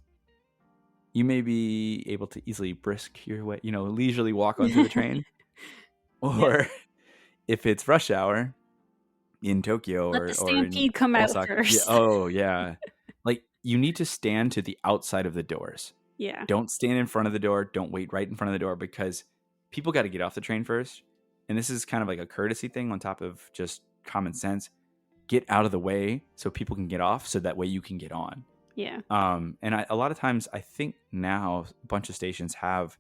you may be able to easily brisk your way, leisurely walk onto the train. Or if it's rush hour in Tokyo, let or the stampede in come Osaka, out first. Like, you need to stand to the outside of the doors. Yeah. Don't stand in front of the door. Don't wait right in front of the door, because people got to get off the train first. And this is kind of like a courtesy thing on top of just common sense. Get out of the way so people can get off, so that way you can get on. Yeah. And a lot of times, I think now a bunch of stations have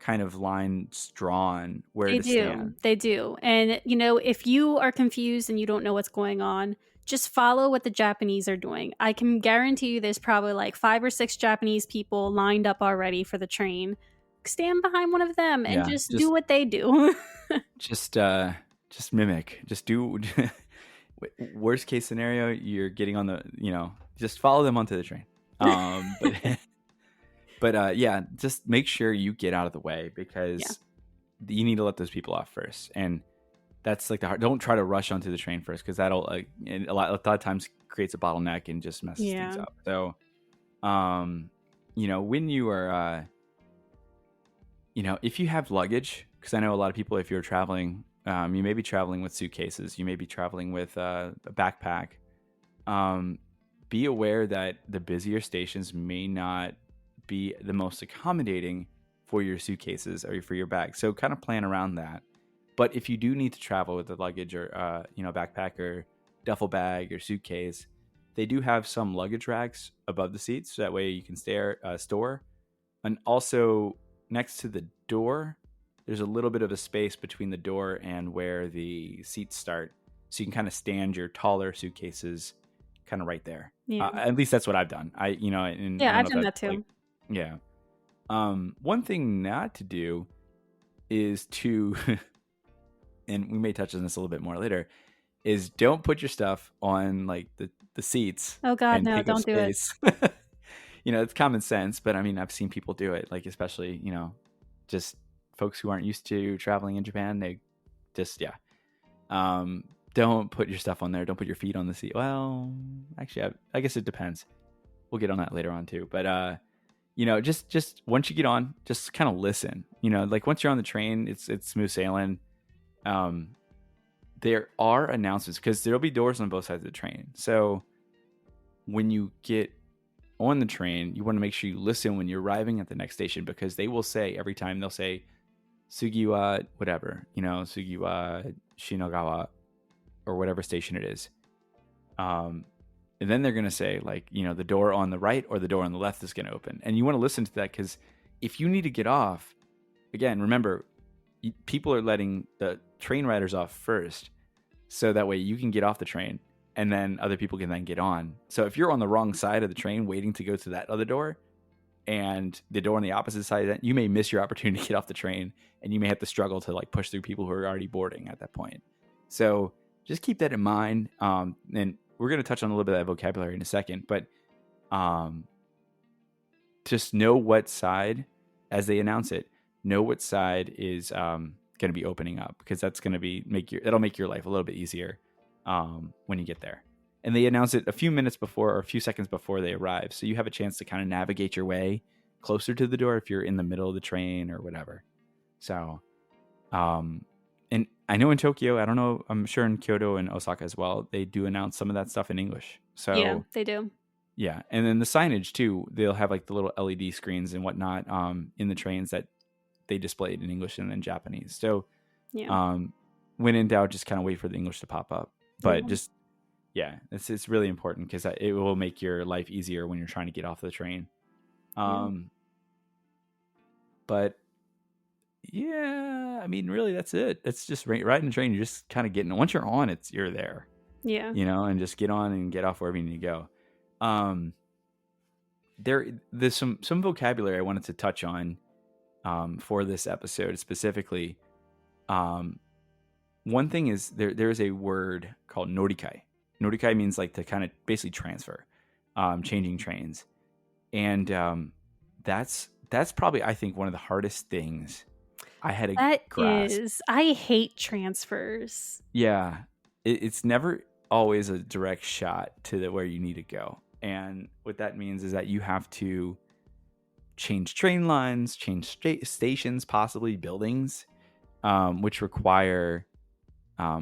kind of lines drawn where to stand. They do. And, if you are confused and you don't know what's going on, just follow what the Japanese are doing. I can guarantee you there's probably like 5 or 6 Japanese people lined up already for the train. Stand behind one of them and just do what they do. just mimic. Just do. Worst case scenario, you're getting on the, just follow them onto the train. But just make sure you get out of the way, because you need to let those people off first. And that's like don't try to rush onto the train first, because that'll a lot of times creates a bottleneck and just messes things up. So, when you are, if you have luggage, because I know a lot of people, if you're traveling, you may be traveling with suitcases, you may be traveling with a backpack. Be aware that the busier stations may not be the most accommodating for your suitcases or for your bags. So kind of plan around that. But if you do need to travel with a luggage or backpack or duffel bag or suitcase, they do have some luggage racks above the seats, so that way you can store. And also next to the door, there's a little bit of a space between the door and where the seats start, so you can kind of stand your taller suitcases kind of right there. At least that's what I've done. I've done that too. One thing not to do is to, and we may touch on this a little bit more later, is don't put your stuff on like the seats. Oh God, and no, take up don't do it. space. It's common sense, but I mean, I've seen people do it, like especially, just folks who aren't used to traveling in Japan. They just, don't put your stuff on there. Don't put your feet on the seat. Well, actually, I guess it depends. We'll get on that later on too. But, just once you get on, just kind of listen, like once you're on the train, it's smooth sailing. There are announcements because there'll be doors on both sides of the train. So when you get on the train, you want to make sure you listen when you're arriving at the next station, because they will say every time, they'll say Sugiwa, whatever, Sugiwa Shinagawa, or whatever station it is. And then they're going to say like, the door on the right or the door on the left is going to open. And you want to listen to that, because if you need to get off, again, remember, people are letting the train riders off first. So that way you can get off the train and then other people can then get on. So if you're on the wrong side of the train waiting to go to that other door and the door on the opposite side, you may miss your opportunity to get off the train, and you may have to struggle to like push through people who are already boarding at that point. So just keep that in mind. And we're going to touch on a little bit of that vocabulary in a second, but just know what side, as they announce it, know what side is going to be opening up, because that's going to be that'll make your life a little bit easier when you get there. And they announce it a few minutes before or a few seconds before they arrive, so you have a chance to kind of navigate your way closer to the door if you're in the middle of the train or whatever. So and I know in Tokyo, I don't know, I'm sure in Kyoto and Osaka as well, they do announce some of that stuff in English. So yeah, they do. Yeah, and then the signage too, they'll have like the little LED screens and whatnot in the trains that they displayed in English and in Japanese. So when in doubt, just kind of wait for the English to pop up. But it's really important, because it will make your life easier when you're trying to get off the train. But yeah, I mean, really, that's it. It's just riding the train. You're just kind of getting, once you're on, you're there. Yeah. And just get on and get off wherever you need to go. There's some vocabulary I wanted to touch on for this episode specifically. One thing is there's a word called norikai. Norikai means like to kind of basically transfer, changing trains. And that's probably, I think, one of the hardest things I had to grasp. I hate transfers. Yeah. It's never always a direct shot to where you need to go. And what that means is that you have to change train lines, change stations, possibly buildings, which require a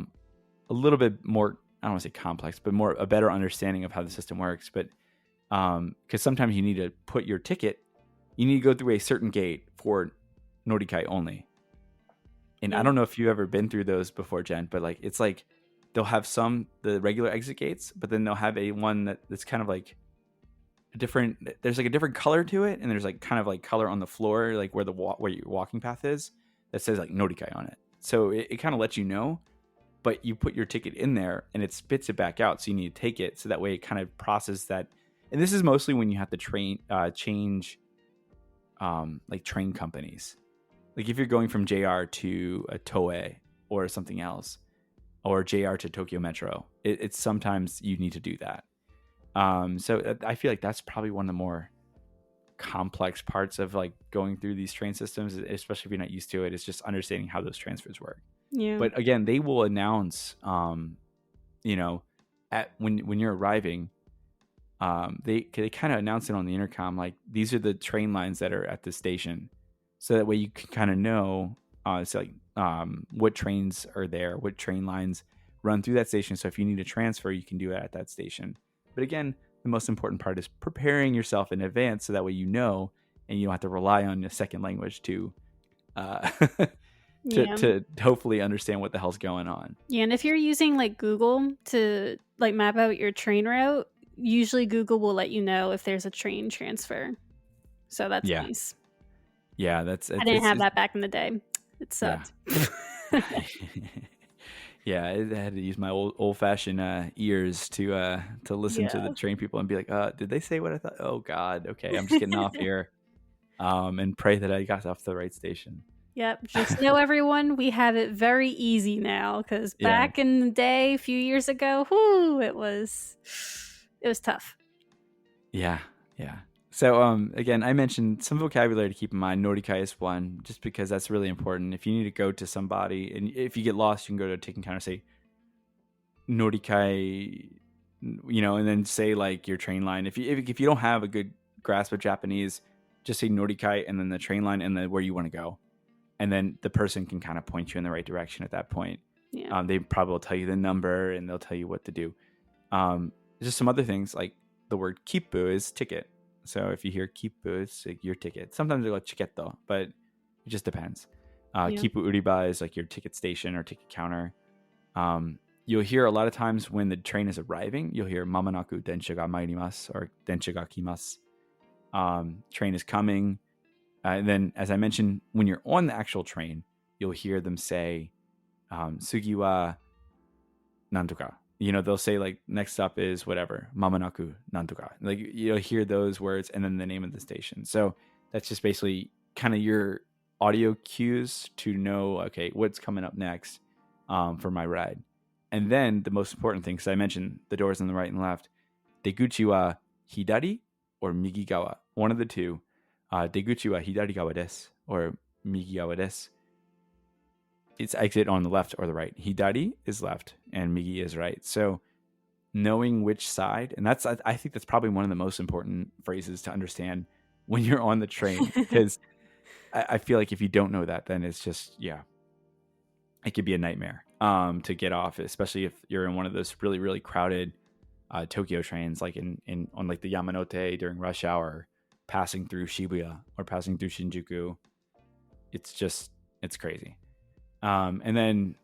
little bit more, I don't want to say complex, but a better understanding of how the system works. But because sometimes you need to put your ticket, you need to go through a certain gate for Norikai only. And I don't know if you've ever been through those before, Jen, but like it's like they'll have the regular exit gates, but then they'll have one that's kind of like different. There's like a different color to it, and there's like kind of like color on the floor, like where where your walking path is, that says like Norikai on it. So it kind of lets you know, but you put your ticket in there and it spits it back out, so you need to take it, so that way it kind of processes that. And this is mostly when you have to change like train companies. Like if you're going from JR to a Toei or something else, or JR to Tokyo Metro, it's sometimes you need to do that. So I feel like that's probably one of the more complex parts of like going through these train systems, especially if you're not used to it. It's just understanding how those transfers work. Yeah. But again, they will announce, when you're arriving, they kind of announce it on the intercom, like these are the train lines that are at the station, so that way you can kind of know, what trains are there, what train lines run through that station. So if you need to transfer, you can do it at that station. But again, the most important part is preparing yourself in advance, so that way you know, and you don't have to rely on a second language to hopefully understand what the hell's going on. Yeah, and if you're using like Google to like map out your train route, usually Google will let you know if there's a train transfer. So that's nice. Yeah, I didn't have that back in the day. It sucked. Yeah, I had to use my old-fashioned ears to listen to the train people and be like, did they say what I thought? Oh God, okay, I'm just getting off here, and pray that I got off the right station. Yep. Just know, everyone, we have it very easy now, because Yeah. back in the day, a few years ago, whoo, it was tough. Yeah. So again, I mentioned some vocabulary to keep in mind. Norikai is one, just because that's really important. If you need to go to somebody, and if you get lost, you can go to a ticket counter, say Norikai, and then say like your train line. If you don't have a good grasp of Japanese, just say Norikai and then the train line and then where you want to go, and then the person can kind of point you in the right direction at that point. Yeah. They probably will tell you the number and they'll tell you what to do. Just some other things, like the word kipu is ticket. So if you hear kipu, it's like your ticket. Sometimes they go chiketo, but it just depends. Kipu uriba is like your ticket station or ticket counter. You'll hear a lot of times when the train is arriving, you'll hear mamanaku densha ga mairimasu or densha ga kimasu. Train is coming. And then, as I mentioned, when you're on the actual train, you'll hear them say, sugi wa nantoka. They'll say like next up is whatever, mamanaku nantoka. Like you'll hear those words and then the name of the station. So that's just basically kind of your audio cues to know, okay, what's coming up next for my ride. And then the most important thing, because I mentioned the doors on the right and left, deguchi wa hidari or migi gawa, one of the two. Deguchi wa hidari gawa desu or migi gawa desu. It's exit on the left or the right. Hidari is left and migi is right. So knowing which side, and I think that's probably one of the most important phrases to understand when you're on the train, because I feel like if you don't know that, then it's just, it could be a nightmare to get off, especially if you're in one of those really, really crowded Tokyo trains, like on like the Yamanote during rush hour, passing through Shibuya or passing through Shinjuku. It's crazy. And then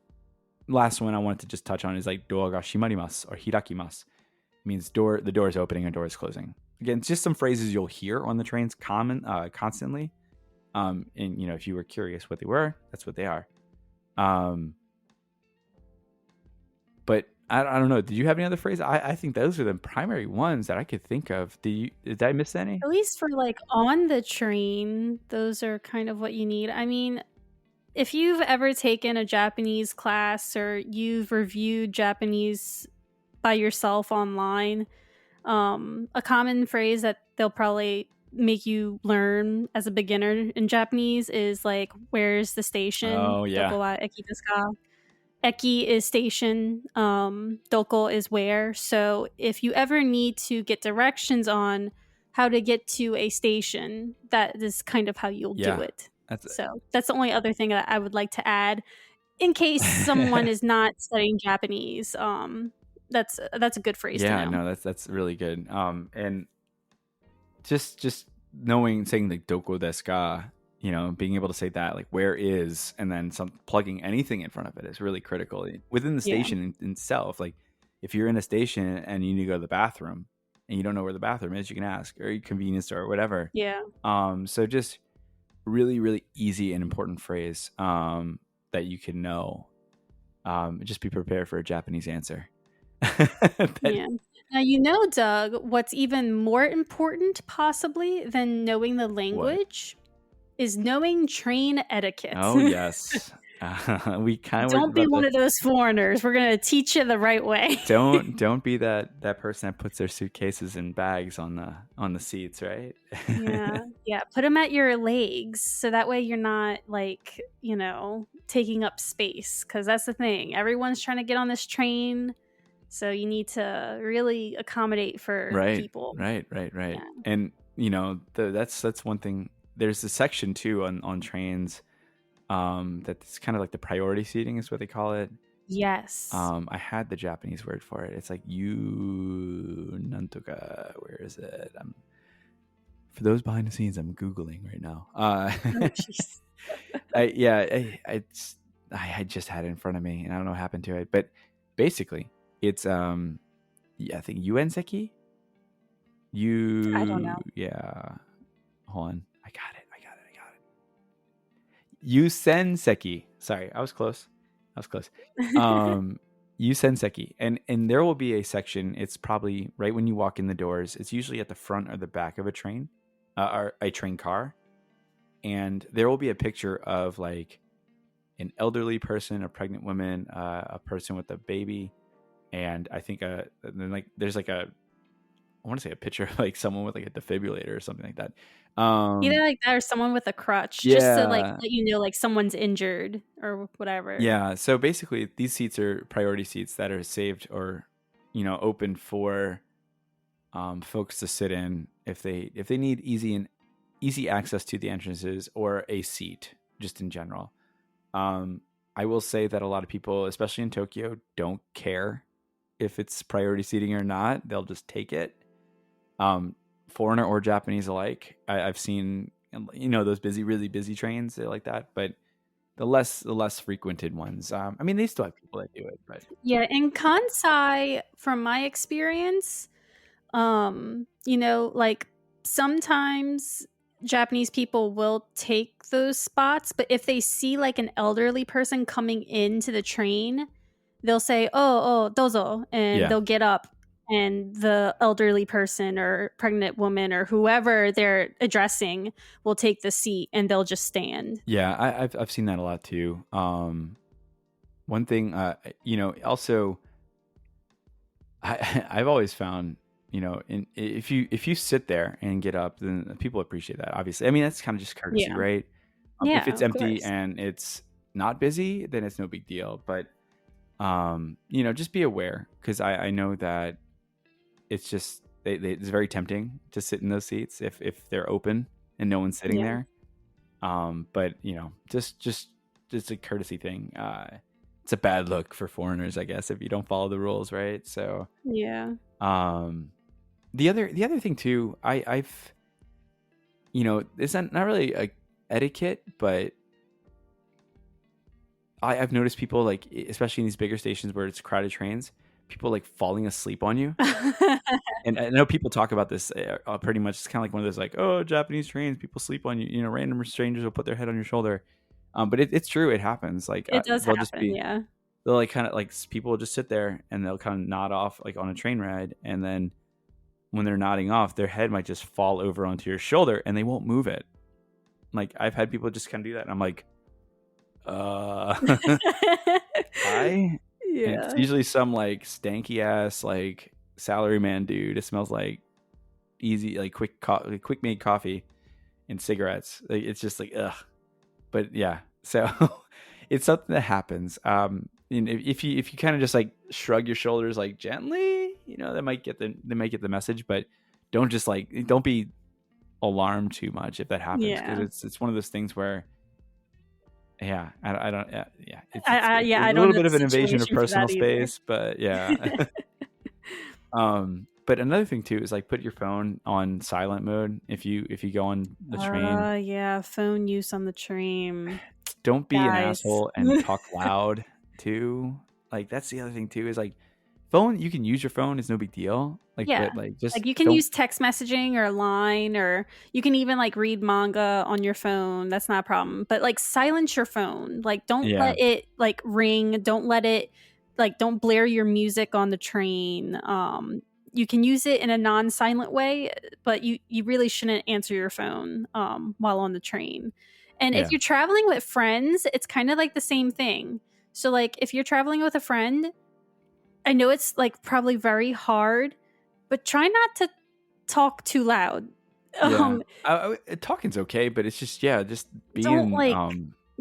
last one I wanted to just touch on is like doa ga shimarimasu or hirakimasu. It means the door is opening and door is closing. Again, it's just some phrases you'll hear on the trains constantly. And if you were curious what they were, that's what they are. But I don't know. Did you have any other phrases? I think those are the primary ones that I could think of. Did I miss any? At least for like on the train, those are kind of what you need. I mean, if you've ever taken a Japanese class or you've reviewed Japanese by yourself online, a common phrase that they'll probably make you learn as a beginner in Japanese is like, where's the station? Oh, yeah. Doko wa eki desu ka? Eki is station, doko is where. So if you ever need to get directions on how to get to a station, that is kind of how you'll do it. So that's the only other thing that I would like to add in case someone is not studying Japanese. That's a good phrase to know. Yeah, no, that's really good. And just saying like doko desu ka, being able to say that, like where is, and then plugging anything in front of it is really critical within the station itself. Like if you're in a station and you need to go to the bathroom and you don't know where the bathroom is, you can ask, or convenience store or whatever. Yeah. So just really, really easy and important phrase that you can know. Just be prepared for a Japanese answer. Yeah. Now, Doug, what's even more important possibly than knowing the language is knowing train etiquette. Oh, yes. We kind of don't be one of those foreigners. We're gonna teach you the right way. Don't be that person that puts their suitcases and bags on the seats, right? Yeah. Put them at your legs so that way you're not like taking up space, because that's the thing. Everyone's trying to get on this train, so you need to really accommodate for people. Right. Yeah. And that's one thing. There's a section too on trains. That's kind of like the priority seating is what they call it. Yes. I had the Japanese word for it. It's like yu nantoka. Where is it? For those behind the scenes, I'm Googling right now. I just had it in front of me and I don't know what happened to it. But basically it's I think Yuenseki. I don't know. Yeah. Hold on. I got it. Yusenseki. Sorry, I was close. Yusenseki. And there will be a section, it's probably right when you walk in the doors. It's usually at the front or the back of a train, or a train car. and there will be a picture of like an elderly person, a pregnant woman, a person with a baby, and I think then like there's like I want to say a picture of like someone with like a defibrillator or something like that. Either like that or someone with a crutch, just to like Yeah, let you know like someone's injured or whatever. yeah. So basically, these seats are priority seats that are saved or open for folks to sit in if they need easy access to the entrances or a seat just in general. I will say that a lot of people, especially in Tokyo, don't care if it's priority seating or not. They'll just take it. Foreigner or Japanese alike. I've seen those really busy trains. They're like that, but the less frequented ones. I mean, they still have people that do it, but Yeah, in Kansai, from my experience, like sometimes Japanese people will take those spots, but if they see like an elderly person coming into the train, they'll say, "Oh, dozo," and yeah, they'll get up, and the elderly person or pregnant woman or whoever they're addressing will take the seat and they'll just stand. yeah. I've seen that a lot too. One thing, also I've always found, if you sit there and get up, then people appreciate that. Obviously, I mean that's kind of just courtesy, Yeah. right? If Yeah, it's of empty course. and it's not busy, then it's no big deal. But just be aware because I know that it's just it's very tempting to sit in those seats if they're open and no one's sitting Yeah. there. But just a courtesy thing. It's a bad look for foreigners, I guess, if you don't follow the rules, right? So, Yeah. um, the other thing too, I've it's not really a etiquette, but I've noticed people like, especially in these bigger stations where it's crowded trains, people like falling asleep on you. And I know people talk about this pretty much. It's kind of like one of those like, oh, Japanese trains, people sleep on you. Random strangers will put their head on your shoulder. But it's true, it happens. Like It does happen, yeah. they'll like kind of like people will just sit there and they'll kind of nod off like on a train ride, and then when they're nodding off, their head might just fall over onto your shoulder and they won't move it. Like I've had people just kind of do that, and I'm like, hi. And it's Yeah. usually some like stanky ass like salaryman dude. It smells like easy like quick made coffee and cigarettes. Like, it's just like ugh. But yeah, so it's something that happens. And if you kind of just like shrug your shoulders like gently, they might get the message. But don't be alarmed too much if that happens, because Yeah. it's one of those things where yeah, I don't yeah, it's Yeah, a I don't little know bit the of an invasion of situation for personal that either. space, but yeah. But another thing too is like put your phone on silent mode if you go on the train. Yeah, phone use on the train. Don't be an Guys. asshole and talk loud too. Like that's the other thing too, is like phone, you can use your phone, it's no big deal. Like Yeah. but like just Like you can don't. use text messaging or line, or you can even like read manga on your phone. That's not a problem. But like silence your phone. Like don't Yeah. let it like ring. Don't let it like don't blare your music on the train. You can use it in a non-silent way, but you really shouldn't answer your phone while on the train. And Yeah. if you're traveling with friends, it's kind of like the same thing. So like if you're traveling with a friend, I know it's like probably very hard, but try not to talk too loud. Yeah. Um, Talking's okay, but it's just yeah, just don't being like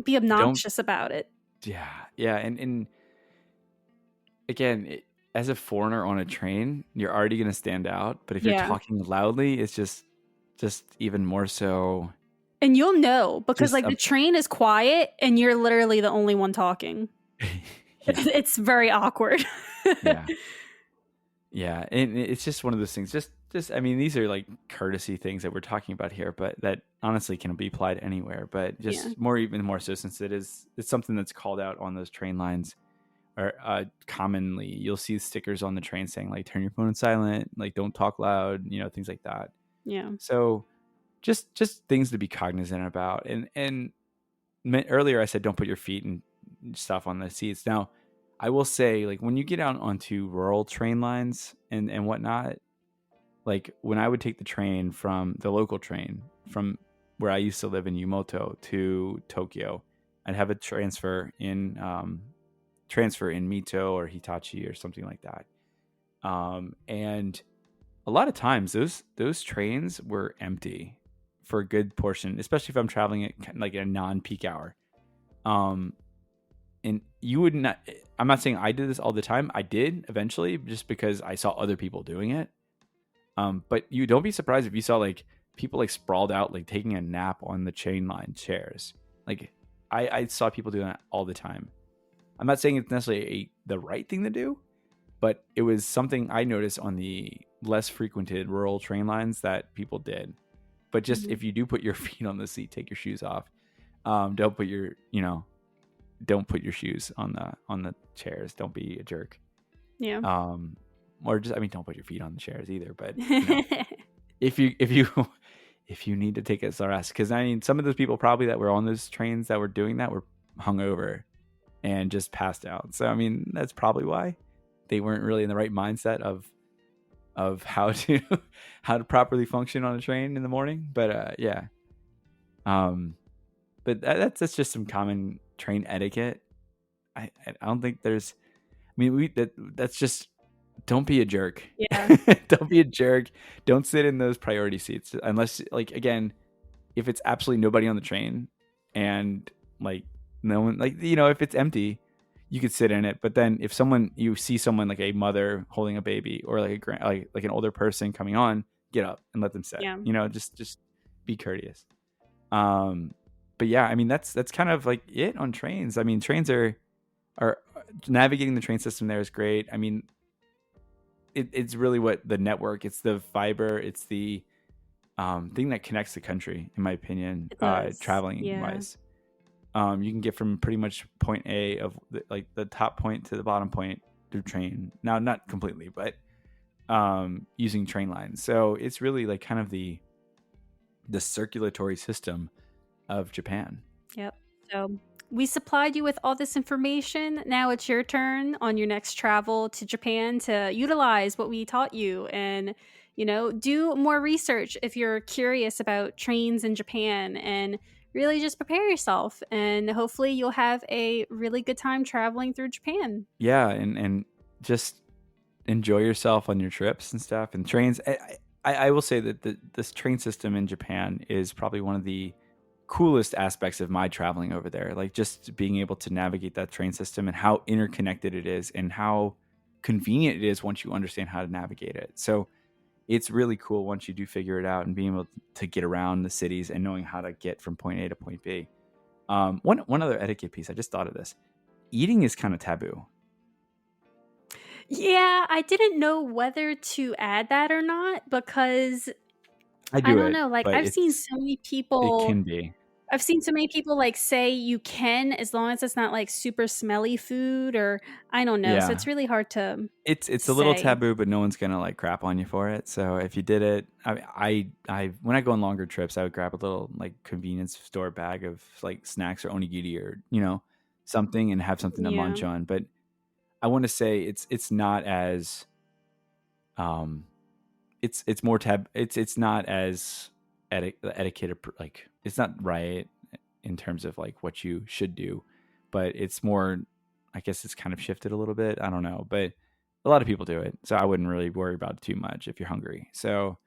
be don't obnoxious about it. yeah. Yeah, and again, as a foreigner on a train, you're already going to stand out, but if you're Yeah. talking loudly, it's just even more so And you'll know because just like the train is quiet and you're literally the only one talking. yeah. It's very awkward. Yeah. Yeah, and it's just one of those things. Just I mean, these are like courtesy things that we're talking about here, but that honestly can be applied anywhere. But Yeah. just even more so since it's something that's called out on those train lines, or commonly you'll see stickers on the train saying like "Turn your phone silent," like "Don't talk loud," things like that. Yeah. So just things to be cognizant about. And earlier I said don't put your feet and stuff on the seats. Now I will say, like, when you get out onto rural train lines and whatnot, like when I would take the train from the local train from where I used to live in Yumoto to Tokyo, I'd have a transfer in Mito or Hitachi or something like that. And a lot of times those trains were empty for a good portion, especially if I'm traveling at like a non-peak hour. And you would not, I'm not saying I did this all the time. I did eventually just because I saw other people doing it. But you don't be surprised if you saw like people like sprawled out, like taking a nap on the chain line chairs. Like I saw people doing that all the time. I'm not saying it's necessarily the right thing to do, but it was something I noticed on the less frequented rural train lines that people did. But just if you do put your feet on the seat, take your shoes off. Don't put your shoes on the chairs. Don't be a jerk. Yeah. Or just, I mean, don't put your feet on the chairs either. But if you need to take a rest, because I mean, some of those people probably that were on those trains that were doing that were hungover and just passed out. So I mean, that's probably why they weren't really in the right mindset of how to properly function on a train in the morning. But yeah. But that's just some common train etiquette. I don't think there's. I mean, that's just. Don't be a jerk. Yeah. Don't be a jerk. Don't sit in those priority seats unless, like, again, if it's absolutely nobody on the train and like no one, like, if it's empty, you could sit in it. But then if you see someone like a mother holding a baby or like like an older person coming on, get up and let them sit. Yeah. Just be courteous. But yeah, I mean, that's kind of like it on trains. I mean, trains are navigating the train system there is great. I mean, it's really what the network, it's the fiber, it's the thing that connects the country, in my opinion, traveling wise. You can get from pretty much point A of the top point to the bottom point through train. Now, not completely, but using train lines. So it's really like kind of the circulatory system of Japan. Yep. So we supplied you with all this information. Now it's your turn on your next travel to Japan to utilize what we taught you and, do more research if you're curious about trains in Japan, and really just prepare yourself. And hopefully you'll have a really good time traveling through Japan. Yeah. And just enjoy yourself on your trips and stuff. And trains, I will say that this train system in Japan is probably one of the coolest aspects of my traveling over there. Like just being able to navigate that train system and how interconnected it is and how convenient it is once you understand how to navigate it. So it's really cool once you do figure it out and being able to get around the cities and knowing how to get from point A to point B. One other etiquette piece, I just thought of this. Eating is kind of taboo. Yeah, I didn't know whether to add that or not because I don't know. Like I've seen so many people. It can be. I've seen so many people like say you can, as long as it's not like super smelly food, or I don't know. Yeah. So it's really hard to. It's a little taboo, but no one's gonna like crap on you for it. So if you did it, I when I go on longer trips, I would grab a little like convenience store bag of like snacks or onigiri or something and have something to munch on. But I want to say it's not as it's more it's not as etiquette, like it's not right in terms of like what you should do, but it's more, I guess it's kind of shifted a little bit. I don't know, but a lot of people do it, so I wouldn't really worry about it too much if you're hungry. So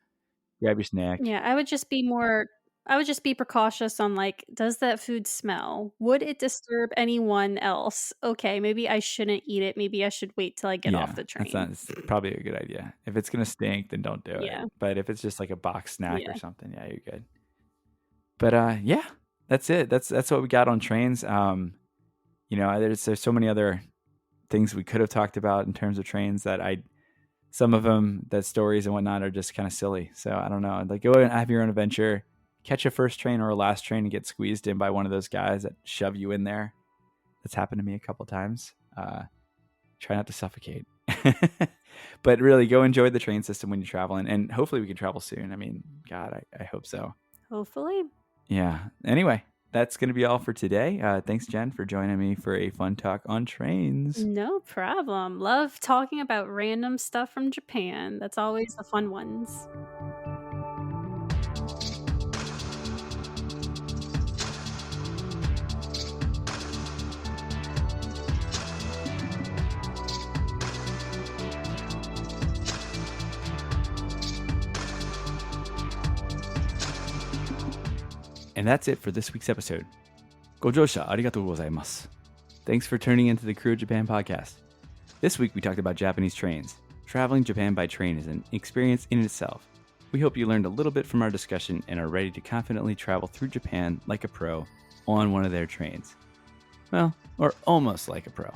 grab your snack. Yeah, I would just be precautious on like, does that food smell? Would it disturb anyone else? Okay, maybe I shouldn't eat it. Maybe I should wait till I get off the train. It's probably a good idea. If it's gonna stink, then don't do it. But if it's just like a box snack or something, yeah, you're good. But yeah, that's it. That's what we got on trains. There's so many other things we could have talked about in terms of trains that some of them, that stories and whatnot are just kind of silly. So I don't know. Like go and have your own adventure. Catch a first train or a last train and get squeezed in by one of those guys that shove you in there. That's happened to me a couple times. Try not to suffocate. But really go enjoy the train system when you're traveling, and hopefully we can travel soon. I mean, God, I hope so. Hopefully. Yeah. Anyway, that's going to be all for today. Thanks, Jen, for joining me for a fun talk on trains. No problem. Love talking about random stuff from Japan. That's always the fun ones. And that's it for this week's episode. ご乗車ありがとうございます. Thanks for turning into the Crew of Japan podcast. This week we talked about Japanese trains. Traveling Japan by train is an experience in itself. We hope you learned a little bit from our discussion and are ready to confidently travel through Japan like a pro on one of their trains. Well, or almost like a pro.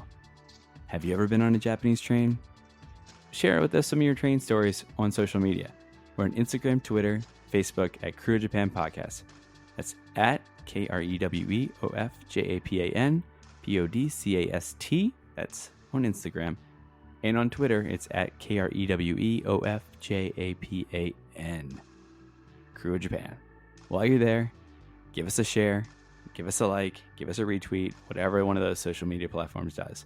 Have you ever been on a Japanese train? Share with us some of your train stories on social media. We're on Instagram, Twitter, Facebook at Crew of Japan Podcast. That's at KREWEOFJAPAN PODCAST. That's on Instagram. And on Twitter, it's at KREWEOFJAPAN. Crew of Japan. While you're there, give us a share, give us a like, give us a retweet, whatever one of those social media platforms does.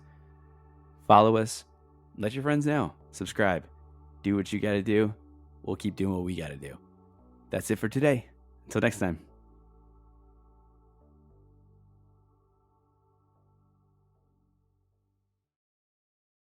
Follow us. Let your friends know. Subscribe. Do what you got to do. We'll keep doing what we got to do. That's it for today. Until next time.